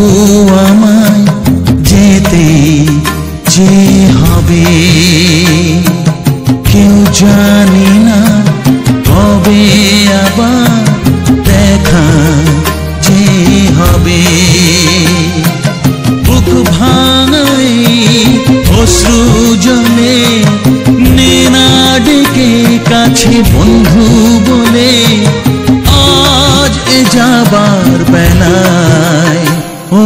আমায় যেতে যে হবে, কেউ জানি না কবে আবার দেখা যে হবে। বুক ভাঙাই অশ্রু জলে নেনা ডেকে কাছে বন্ধু বলে, আজ এ যাবার বেলায়। ও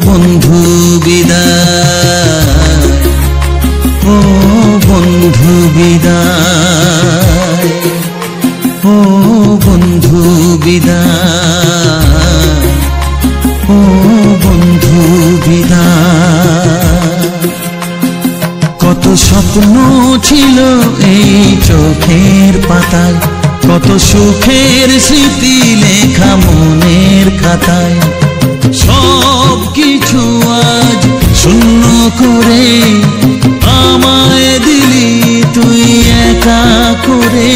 বন্ধু বিদায়, ও বন্ধু বিদায়, ও বন্ধু বিদায়, ও বন্ধু বিদায়। কত স্বপ্ন ছিল এই চোখের পাতায়, কত সুখের স্মৃতি লেখা মনের খাতায়, সব কিছু আজ শূন্য করে আমায় দিলি তুই একা করে,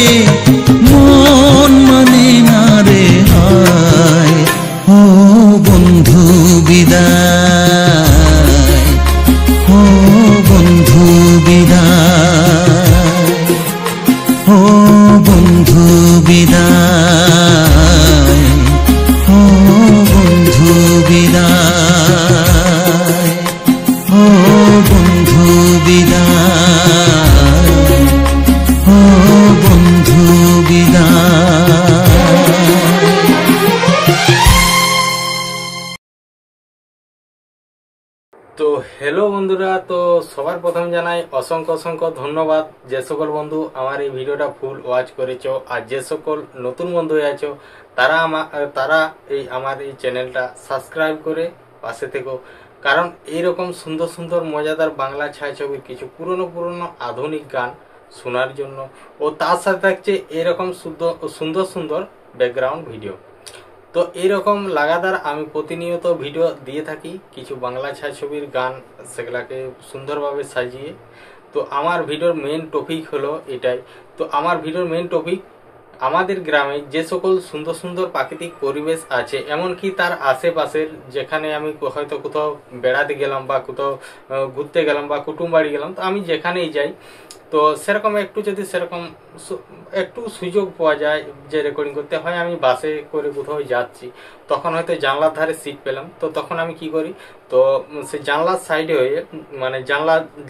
মন মানে না রে হায়। ও বন্ধু বিদায়, ও বন্ধু বিদায়, ও বন্ধু হ্যালো বন্ধুরা, তো সবার প্রথম জানাই অসংখ্য অসংখ্য ধন্যবাদ যে সকল বন্ধু আমার এই ভিডিওটা ফুল ওয়াচ করেছো, আর যে সকল নতুন বন্ধু আছো তারা আমার এই চ্যানেলটা সাবস্ক্রাইব করে পাশে থেকো। কারণ এইরকম সুন্দর সুন্দর মজাদার বাংলা ছায়াছবির কিছু পুরনো আধুনিক গান শোনার জন্য, ও তার সাথে থাকছে এরকম সুন্দর সুন্দর ব্যাকগ্রাউন্ড ভিডিও। তো এইরকম লাগাতার আমি প্রতিনিয়ত ভিডিও দিয়ে থাকি কিছু বাংলা ছায়াছবির গান, সেগুলাকে সুন্দরভাবে সাজিয়ে। তো আমার ভিডিওর মেন টপিক হলো এটাই। তো আমার ভিডিওর মেন টপিক আমাদের গ্রামে যে সকল সুন্দর সুন্দর প্রাকৃতিক পরিবেশ আছে, এমনকি তার আশেপাশের, যেখানে আমি হয়তো কোথাও বেড়াতে গেলাম বা কোথাও ঘুরতে গেলাম বা কুটুম বাড়ি গেলাম, তো আমি যেখানেই যাই তো সেরকম একটু সুযোগ পাওয়া যায় যে রেকর্ডিং করতে হয়। আমি বাসে করে কোথাও যাচ্ছি, তখন হয়তো জানলার ধারে সিট পেলাম, তো তখন আমি কি করি, তো সে জানলার সাইডে হয়ে মানে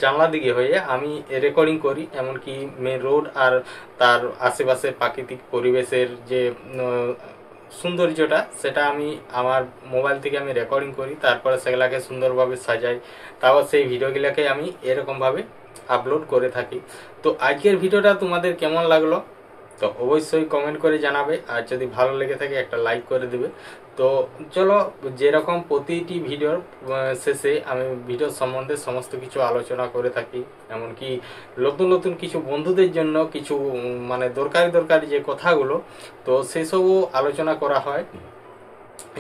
জানলা দিকে হয়ে আমি রেকর্ডিং করি। এমনকি মেন রোড আর তার আশেপাশে প্রাকৃতিক পরিবেশের যে সৌন্দর্যটা, সেটা আমি আমার মোবাইল থেকে আমি রেকর্ডিং করি, তারপরে সেগুলাকে সুন্দরভাবে সাজাই, তারপর সেই ভিডিওগুলোকে আমি এরকমভাবে আপলোড করে থাকি। তো আজকের ভিডিওটা তোমাদের কেমন লাগলো তো অবশ্যই কমেন্ট করে জানাবে, আর যদি ভালো লেগে থাকে একটা লাইক করে দেবে। তো চলো, যেরকম প্রতিটি ভিডিওর শেষে আমি ভিডিও সম্বন্ধে সমস্ত কিছু আলোচনা করে থাকি, এমনকি নতুন নতুন কিছু বন্ধুদের জন্য কিছু মানে দরকারি যে কথাগুলো, তো সেসবও আলোচনা করা হয়।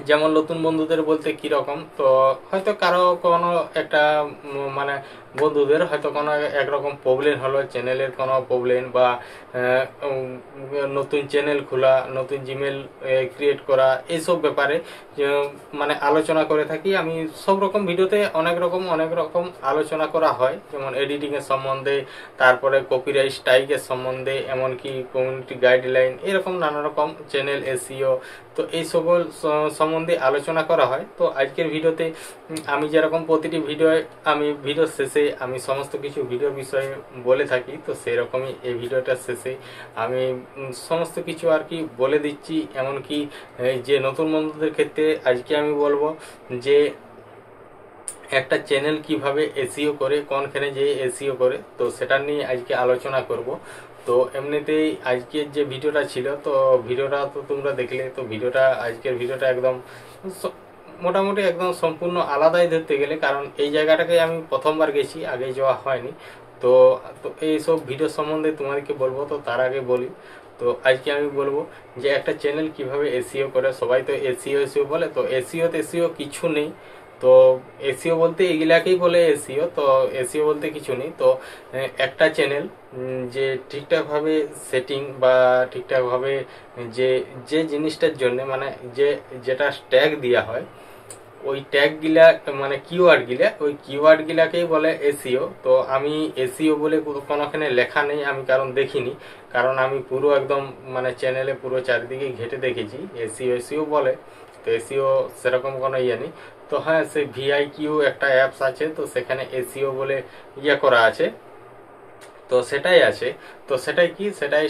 যেমন নতুন বন্ধুদের বলতে কিরকম, তো হয়তো কারো কোনো একটা মানে বন্ধুদের হয়তো কোনো একরকম প্রবলেম হলো, চ্যানেলের কোনো প্রবলেম বা নতুন চ্যানেল খোলা, নতুন জিমেল ক্রিয়েট করা, এইসব ব্যাপারে মানে আলোচনা করে থাকি আমি। সব রকম ভিডিওতে অনেক রকম আলোচনা করা হয়, যেমন এডিটিংয়ের সম্বন্ধে, তারপরে কপিরাইট স্ট্রাইকের সম্বন্ধে, এমনকি কমিউনিটি গাইডলাইন, এরকম নানা রকম চ্যানেল এসইও, তো এই সকল সম্বন্ধে আলোচনা করা হয়। তো আজকের ভিডিওতে আমি যেরকম প্রতিটি ভিডিওর শেষে আমি সমস্ত কিছু ভিডিওর বিষয়ে বলে থাকি, তো সেরকমই এই ভিডিওটার শেষে আমি সমস্ত কিছু আর কি বলে দিচ্ছি। এমনকি যে নতুন বন্ধুদের ক্ষেত্রে আজকে আমি বলবো যে একটা চ্যানেল কিভাবে এসইও করে, কোনখানে যে এসইও করে, তো সেটা নিয়ে আজকে আলোচনা করব। তো এমনিতেই আজকের যে ভিডিওটা ছিল, তো ভিডিওটা তো তোমরা দেখলে, তো আজকের ভিডিওটা একদম মোটামুটি একদম সম্পূর্ণ আলাদাই ধরতে গেলে, কারণ এই জায়গাটাকে আমি প্রথমবার গেছি, আগে যাওয়া হয়নি। তো এইসব ভিডিও সম্বন্ধে তোমাদেরকে বলবো। তো তার আগে বলি, তো আজকে আমি বলবো যে একটা চ্যানেল কিভাবে এসইও করে। সবাই তো এসইও বলে, তো এসইও কিছু নেই। তো এসইও বলতে এগুলাকেই বলে এসইও, তো এসইও বলতে কিছু নেই। তো একটা চ্যানেল যে ঠিকঠাকভাবে সেটিং বা ঠিকঠাকভাবে যে জিনিসটার জন্য মানে যেটা ট্যাগ দেওয়া হয়, ওই ট্যাগ গিলা মানে ওই কিওয়ার্ড গিলাকেই বলে এসইও। তো আমি এসইও বলে কোনোখানে লেখা নেই, আমি কারণ দেখিনি, কারণ আমি পুরো একদম মানে চ্যানেলে পুরো চারিদিকে ঘেটে দেখেছি এসইও বলে। তো এসইও সেরকম কোনো ইয়ে নেই। তো হ্যাঁ, সে ভিআইকিউ একটা অ্যাপস আছে, তো সেখানে এসইও বলে ইয়ে করা আছে, তো সেটাই আছে। তো সেটাই কি, সেটাই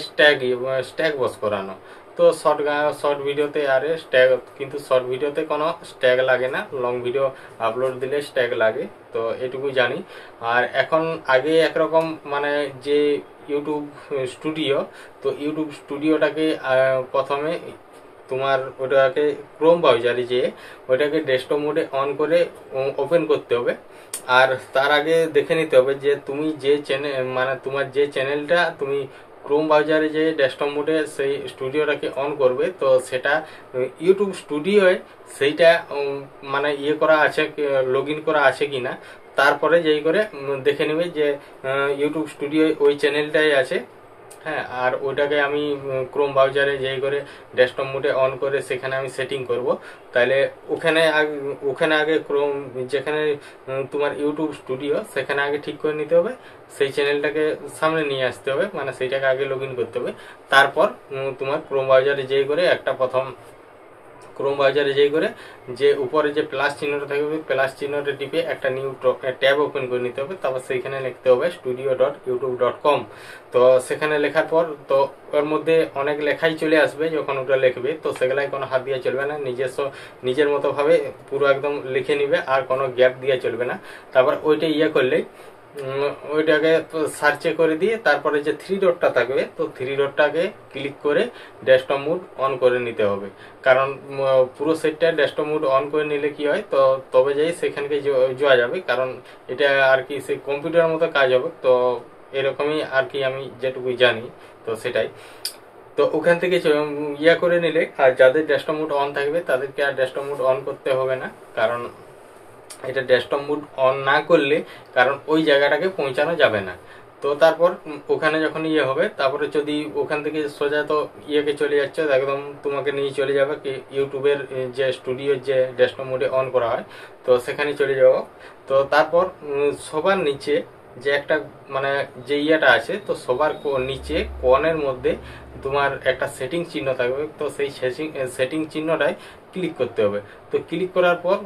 স্ট্যাগ বস করানো। তো শর্ট ভিডিওতে আরে স্ট্যাগ, কিন্তু শর্ট ভিডিওতে কোনো স্ট্যাগ লাগে না, লং ভিডিও আপলোড দিলে স্ট্যাগ লাগে, তো এটুকু জানি। আর এখন আগে একরকম মানে যে ইউটিউব স্টুডিও, তো ইউটিউব স্টুডিওটাকে প্রথমে তোমার ওটাকে ক্রোম ব্রাউজারে যেয়ে ওইটাকে ডেস্কটপ মোডে অন করে ওপেন করতে হবে। আর তার আগে দেখে নিতে হবে যে তুমি যে চ্যানেল মানে তোমার যে চ্যানেলটা তুমি ক্রোম ব্রাউজারে যে ডেস্কটপ মোডে সেই স্টুডিওটাকে অন করবে, তো সেটা ইউটিউব স্টুডিওয় সেইটা মানে ইয়ে করা আছে, লগ ইন করা আছে কিনা, তারপরে যেই করে দেখে নেবে যে ইউটিউব স্টুডিও ওই চ্যানেলটাই আছে। হ্যাঁ, আর ওটাকে আমি ক্রোম ব্রাউজারে যেই করে ডেস্কটপ মোডে অন করে সেখানে আমি সেটিং করব। তাহলে ওখানে আগে ক্রোম, যেখানে তোমার ইউটিউব স্টুডিও, সেখানে আগে ঠিক করে নিতে হবে, সেই চ্যানেলটাকে সামনে নিয়ে আসতে হবে, মানে সেইটাকে আগে লগ ইন করতে হবে। তারপর তোমার ক্রোম ব্রাউজারে যেই করে একটা প্রথম ক্রোম ব্রাউজারে যাই করে যে উপরে যে প্লাস চিহ্নটা থাকবে প্লাস চিহ্নটা টিপে একটা নিউ ট্যাব ওপেন করে নিতে হবে। তারপর সেইখানে লিখতে হবে studio.youtube.com। তো সেখানে লেখার পর তো ওর মধ্যে অনেক লেখাই চলে আসবে, যখন ওটা লিখবে তো সেগুলাই কোনো হাত দিয়ে চলবে না, নিজের মতো ভাবে পুরো একদম লিখে নিবে, আর কোনো গ্যাপ দিয়ে চলবে না। তারপর ওইটা করলেই ওইটাকে সার্চে করে দিয়ে তারপরে যে 3 ডটটা থাকবে তো 3 ডটটাকে ক্লিক করে ডেস্কটপ মোড অন করে নিতে হবে। কারণ পুরো সেটটা ডেস্কটপ মোড অন করে নিলে কি হয়, তো তবে যাই সেখানকে যাওয়া যাবে। কারণ এটা আর কি সেই কম্পিউটারের মতো কাজ হবে। তো এরকমই আর কি আমি যেটুকু জানি তো সেটাই। তো ওখান থেকে করে নিলে, আর যাদের ডেস্কটপ মোড অন থাকবে তাদেরকে আর ডেস্কটপ মোড অন করতে হবে না, কারণ এটা ডেস্কটপ মোড অন না করলে কারণ ওই জায়গাটাকে পৌঁছানো যাবে না। তো তারপর ওখানে যখন হবে তারপরে যদি ওখান থেকে সোজা তো কে চলে যাচ্ছে, একদম তোমাকে নিয়ে চলে যাবে কি ইউটিউবের যে স্টুডিওর যে ডেস্কটপ মোডে অন করা হয় তো সেখানে চলে যাব। তো তারপর সবার নিচে যে একটা মানে যে আছে তো সবার নিচে কোণের মধ্যে তোমার একটা সেটিং চিহ্ন থাকবে। তো সেই সেটিং চিহ্নটায় ক্লিক করতে হবে। তো ক্লিক করার পর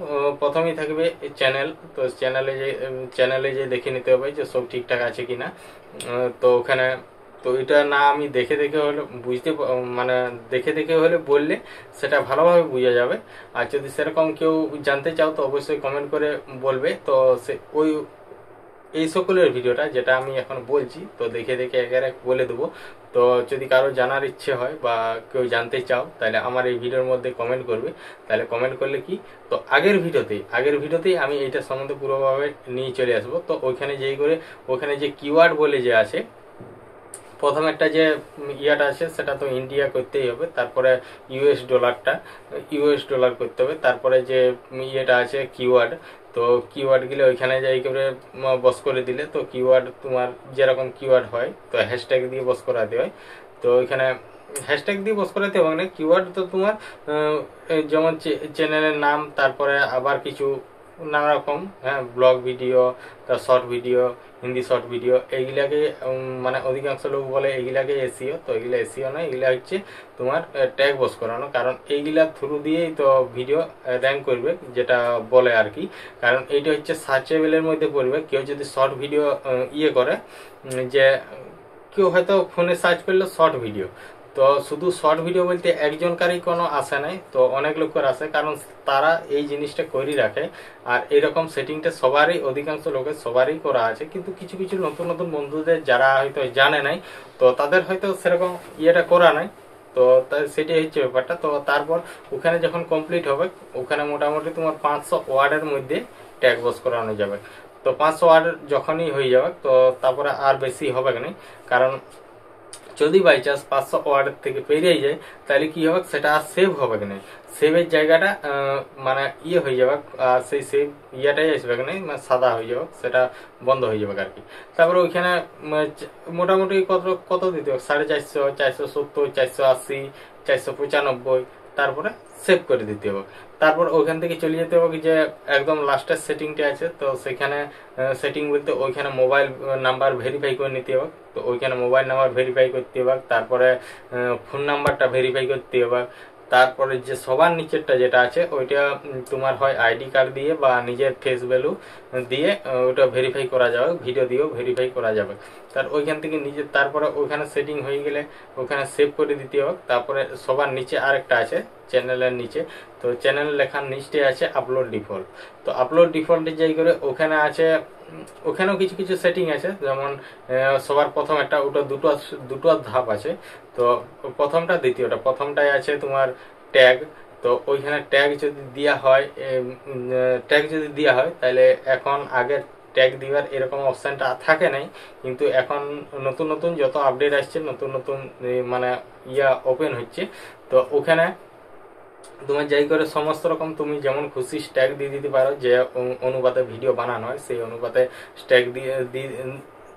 প্রথমেই থাকবে চ্যানেল। তো চ্যানেলে যে দেখে নিতে হবে যে সব ঠিকঠাক আছে কিনা। তো ওখানে তো এটা না আমি দেখে হলে দেখে হলে বললে সেটা ভালোভাবে বোঝা যাবে। আর যদি সেরকম কেউ জানতে চাও তো অবশ্যই কমেন্ট করে বলবে। তো সে এই সকলের ভিডিওটা যেটা আমি এখন বলছি তো দেখে এক বলে দেবো। তো যদি কারো জানার ইচ্ছে হয় বা কেউ জানতে চাও তাহলে আমার এই ভিডিওর মধ্যে কমেন্ট করবে। তাহলে কমেন্ট করলে কি তো আগের ভিডিওতেই আমি এইটা সম্বন্ধে পুরোভাবে নিয়ে চলে আসবো। তো ওইখানে যেই করে ওখানে যে কিওয়ার্ড বলে যে আছে, প্রথম একটা যে আছে সেটা তো ইন্ডিয়া করতেই হবে। তারপরে US ডলার করতে হবে। তারপরে যে আছে কিওয়ার্ড, তো কিওয়ার্ড গুলো ওইখানে যাই করে বস করে দিলে তো কিওয়ার্ড তোমার যেরকম কিওয়ার্ড হয় তো হ্যাশট্যাগ দিয়ে বস করাতে হয়। তো ওইখানে হ্যাশট্যাগ দিয়ে বস করাতে হবে না, কিওয়ার্ড তো তোমার যেমন চ্যানেলের নাম, তারপরে আবার কিছু নানা রকম ব্লগ ভিডিও, তার short video, Hindi short video, এইগুলাকে মানে অধিকাংশ লোক বলে এইগুলাকে এসিও। তো এগুলা এসিও নয়, এগুলা হচ্ছে তোমার ট্যাগ বস করানো। কারণ এইগুলার থ্রু দিয়েই তো ভিডিও র্যাঙ্ক করবে, যেটা বলে আর কি। কারণ এইটা হচ্ছে সার্চেবলের মধ্যে পড়বে। কেউ যদি শর্ট ভিডিও করে, যে কেউ হয়তো ফোনে সার্চ করলো শর্ট ভিডিও, তো শুধু শর্ট ভিডিও বলতে একজনকারই কোনো আসে নাই, তো অনেক লোকের আসে। কারণ তারা এই জিনিসটা করে রাখে। আর এরকম সেটিংটা সবারই অধিকাংশ লোকের সবারই করা আছে। কিন্তু কিছু কিছু নতুন বন্ধুদের যারা হয়তো জানে নাই তো তাদের হয়তো সেরকম করা নাই। তো সেটাই হচ্ছে ব্যাপারটা। তো তারপর ওখানে যখন কমপ্লিট হবে ওখানে মোটামুটি তোমার 500 ওয়ার্ডের মধ্যে ট্যাগ বস করানো যাবে। তো 500 ওয়ার্ড যখনই হয়ে যাবে তো তারপরে আর বেশি হবে না। কারণ যদি বাই চান্স 500 ওয়ার্ডের থেকে পেরিয়ে যায় তাহলে কি হবে, সেটা আর সেভ হবে না। সেভের জায়গাটা মানে হয়ে যাবে, সেই সেভ ইয়াটাই আসবে না, মানে সাদা হয়ে যাবে, সেটা বন্ধ হয়ে যাবে আর কি। তারপরে ওইখানে মোটামুটি কত দিতে হবে, 450, 470, 480, 495, তারপরে সেভ করে দিতে হবে। তারপর ওইখান থেকে চলে যেতে হবে যে একদম লাস্টের সেটিংটা আছে। তো সেখানে সেটিং বলতে ওইখানে মোবাইল নাম্বার ভেরিফাই করে নিতে হবে। তো ওইখানে মোবাইল নাম্বার ভেরিফাই করতে হবে, তারপরে ফোন নাম্বারটা ভেরিফাই করতে হবে। তারপরে যে সবার নিচেরটা যেটা আছে ওইটা তোমার হয় আইডি কার্ড দিয়ে বা নিজের ফেস ভ্যালু দিয়ে ওটা ভেরিফাই করা যাবে, ভিডিও দিয়েও ভেরিফাই করা যাবে। তার ওইখান থেকে নিজে তারপরে ওইখানে সেটিং হয়ে গেলে ওখানে সেভ করে দিতে হবে। তারপরে সবার নিচে আরেকটা আছে চ্যানেলের নিচে, তো চ্যানেল লেখার নিচে আছে আপলোড ডিফল্ট। তো আপলোড ডিফল্টে যাই করে ওখানে আছে, ওখানেও কিছু কিছু সেটিং আছে। যেমন সবার প্রথম একটা ওটা দুটো ধাপ আছে। তো প্রথমটা দ্বিতীয়টা, প্রথমটাই আছে তোমার ট্যাগ। তো ওইখানে ট্যাগ যদি দেওয়া হয় তাহলে এখন আগের ট্যাগ দিবার এরকম অপশনটা থাকে নাই, কিন্তু এখন নতুন যত আপডেট আসছে নতুন মানে ওপেন হচ্ছে। তো ওখানে তোমার যাই করে সমস্ত রকম তুমি যেমন খুশি ট্যাগ দিয়ে দিতে পারো, যে অনুপাতে ভিডিও বানানো হয় সেই অনুপাতে ট্যাগ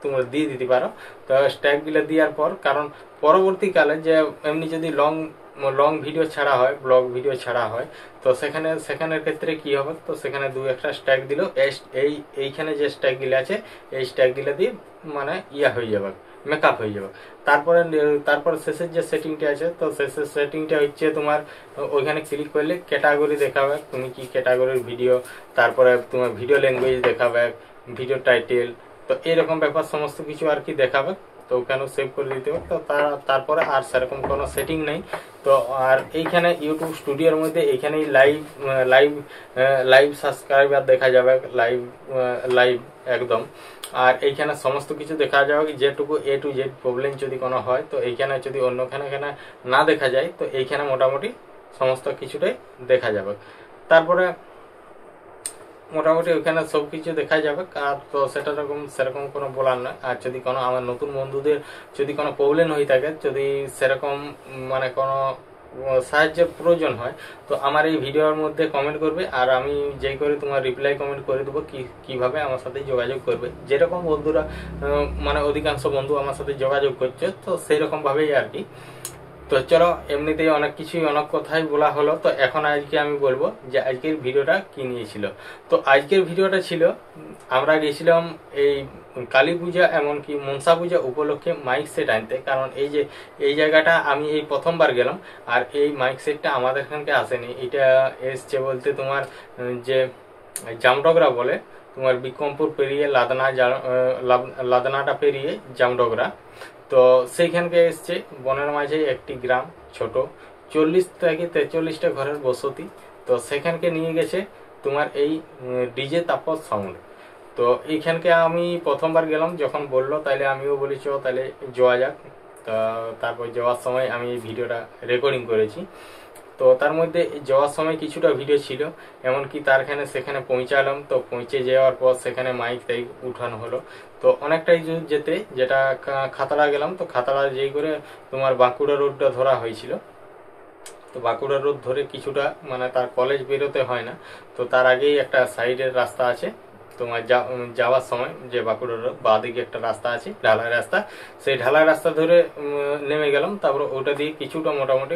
তোমরা দিয়ে দিতে পারো। তো ট্যাগ গুলো দেওয়ার পর, কারণ পরবর্তীকালে যে এমনি যদি লং ভিডিও ছাড়া হয়, ব্লগ ভিডিও ছাড়া হয়, তো সেখানের ক্ষেত্রে কি হবে, তো সেখানে একটা ট্যাগ দিল, এইখানে যে ট্যাগ গুলো আছে এই ট্যাগ গুলো দিয়ে মানে হয়ে যাবে, মেকআপ হয়ে যাবে। তারপরে শেষের যে সেটিংটা আছে, তো শেষের সেটিংটা হচ্ছে তোমার ওইখানে ক্লিক করলে ক্যাটাগরি দেখাবে, তুমি কি ক্যাটাগরির ভিডিও, তারপরে তোমার ভিডিও ল্যাঙ্গুয়েজ দেখাবে, ভিডিও টাইটেল, তো এরকম ব্যাপার সমস্ত কিছু আর কি দেখাবে। তো ওখানেও সেভ করে দিতে হবে। তো তারপরে আর সেরকম কোনো সেটিং নেই। তো আর এইখানে ইউটিউব স্টুডিওর মধ্যে এইখানেই লাইভ সাবস্ক্রাইবার দেখা যাবে, লাইভ একদম। আর এইখানে সমস্ত কিছু দেখা যাবে, যেটুকু A to Z প্রবলেম যদি কোনো হয়, তো এইখানে যদি অন্যখানে না দেখা যায়, তো এইখানে মোটামুটি সমস্ত কিছুটাই দেখা যাবে। তারপরে মোটামুটি ওইখানে সব কিছু দেখা যাবে। আর তো সেরকম কোনো বলার নয়। আর যদি কোনো আমার নতুন বন্ধুদের যদি কোনো প্রবলেম হয়ে থাকে, যদি সেরকম মানে কোনো সাহায্যের প্রয়োজন হয়, তো আমার এই ভিডিওর মধ্যে কমেন্ট করবে, আর আমি যেই করে তোমার রিপ্লাই কমেন্ট করে দেবো কিভাবে আমার সাথে যোগাযোগ করবে। যেরকম বন্ধুরা মানে অধিকাংশ বন্ধু আমার সাথে যোগাযোগ করছে, তো সেই রকম ভাবেই আর কি। তো চলো, এমনিতেই অনেক কিছুই অনেক কথাই বলা হলো। তো এখন আজকে আমি বলবো যে আজকের ভিডিওটা কি নিয়েছিল। তো আজকের ভিডিওটা ছিল, আমরা গেছিলাম এই কালী পূজা এমনকি মনসা পূজা উপলক্ষে মাইক সেট আনতে। কারণ এই জায়গাটা আমি এই প্রথমবার গেলাম, আর এই মাইক সেটটা আমাদের এখানকে আসেনি। এটা এসছে বলতে তোমার যে জামডগরা বলে, তোমার বিক্রমপুর পেরিয়ে লাদনাটা পেরিয়ে জামডগরা, তো সেইখানকে এসছে। বনের মাঝে একটি গ্রাম, ছোট 40 থেকে 43টা ঘরের বসতি। তো সেখানকে নিয়ে গেছে তোমার এই ডিজে তাপস সাউন্ড। তো এইখানকে আমি প্রথমবার গেলাম, যখন বললো তাইলে আমিও বলেছি তাহলে যাওয়া যাক। তারপর যাওয়ার সময় আমি ভিডিওটা রেকর্ডিং করেছি। তো তার মধ্যে যাওয়ার সময় কিছুটা ভিডিও ছিল, এমনকি সেখানে পৌঁছালাম। তো পৌঁছে যাওয়ার পর সেখানে মাইক উঠানো হলো। তো অনেকটাই যেতে, যেটা খাতড়া গেলাম, তো খাতড়া যেই করে তোমার বাঁকুড়া রোডটা ধরা হয়েছিল। তো বাঁকুড়া রোড ধরে কিছুটা মানে তার কলেজ বেরোতে হয় না, তো তার আগেই একটা সাইডের রাস্তা আছে তোমার যাওয়ার সময়, যে বাঁকুড়া রোড বাঁদিকে একটা রাস্তা আছে, ঢালাই রাস্তা। সেই ঢালাই রাস্তা ধরে নেমে গেলাম। তারপর ওটা দিয়ে কিছুটা মোটামুটি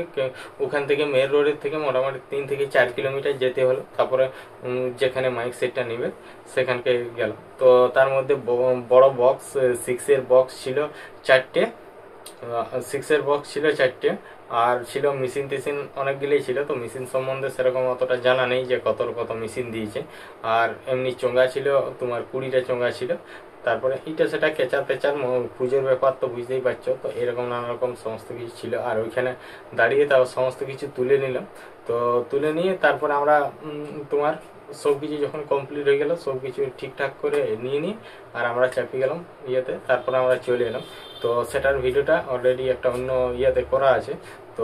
ওখান থেকে মেন রোডের থেকে মোটামুটি 3 থেকে 4 কিলোমিটার যেতে হলো। তারপরে যেখানে মাইক সেটটা নেবে সেখানকে গেলাম। তো তার মধ্যে বড় বক্স 6-এর বক্স ছিল 4টে, 6-এর বক্স ছিল 4টে। আর ছিল মেশিন টেশিন অনেকগুলোই ছিল। তো মেশিন সম্বন্ধে সেরকম অতটা জানা নেই যে কত মেশিন দিয়েছে। আর এমনি চোঙা ছিল তোমার 20টা চোঙা ছিল। তারপরে এটা সেটা কেচার তেচার পুজোর ব্যাপার তো বুঝতেই পারছো। তো এরকম নানা রকম সমস্ত কিছু ছিল। আর ওইখানে দাঁড়িয়ে তাও সমস্ত কিছু তুলে নিলাম। তো তুলে নিয়ে তারপরে আমরা তোমার সবকিছু যখন কমপ্লিট হয়ে গেল, সবকিছু ঠিকঠাক করে নিয়ে আর আমরা চাপিয়ে গেলাম ইয়েতে। তারপরে আমরা চলে এলাম। তো সেটার ভিডিওটা অলরেডি একটা অন্য ইয়েতে করা আছে। তো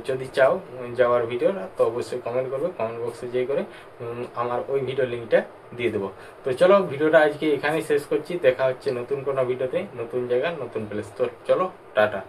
যদি চাও যাওয়ার ভিডিওটা, তো অবশ্যই কমেন্ট করবে, কমেন্ট বক্সে যেই করে আমার ওই ভিডিও লিঙ্কটা দিয়ে দেবো। তো চলো, ভিডিওটা আজকে এখানেই শেষ করছি। দেখা হচ্ছে নতুন কোনো ভিডিওতে, নতুন জায়গা, নতুন প্লেস। তো চলো, টাটা।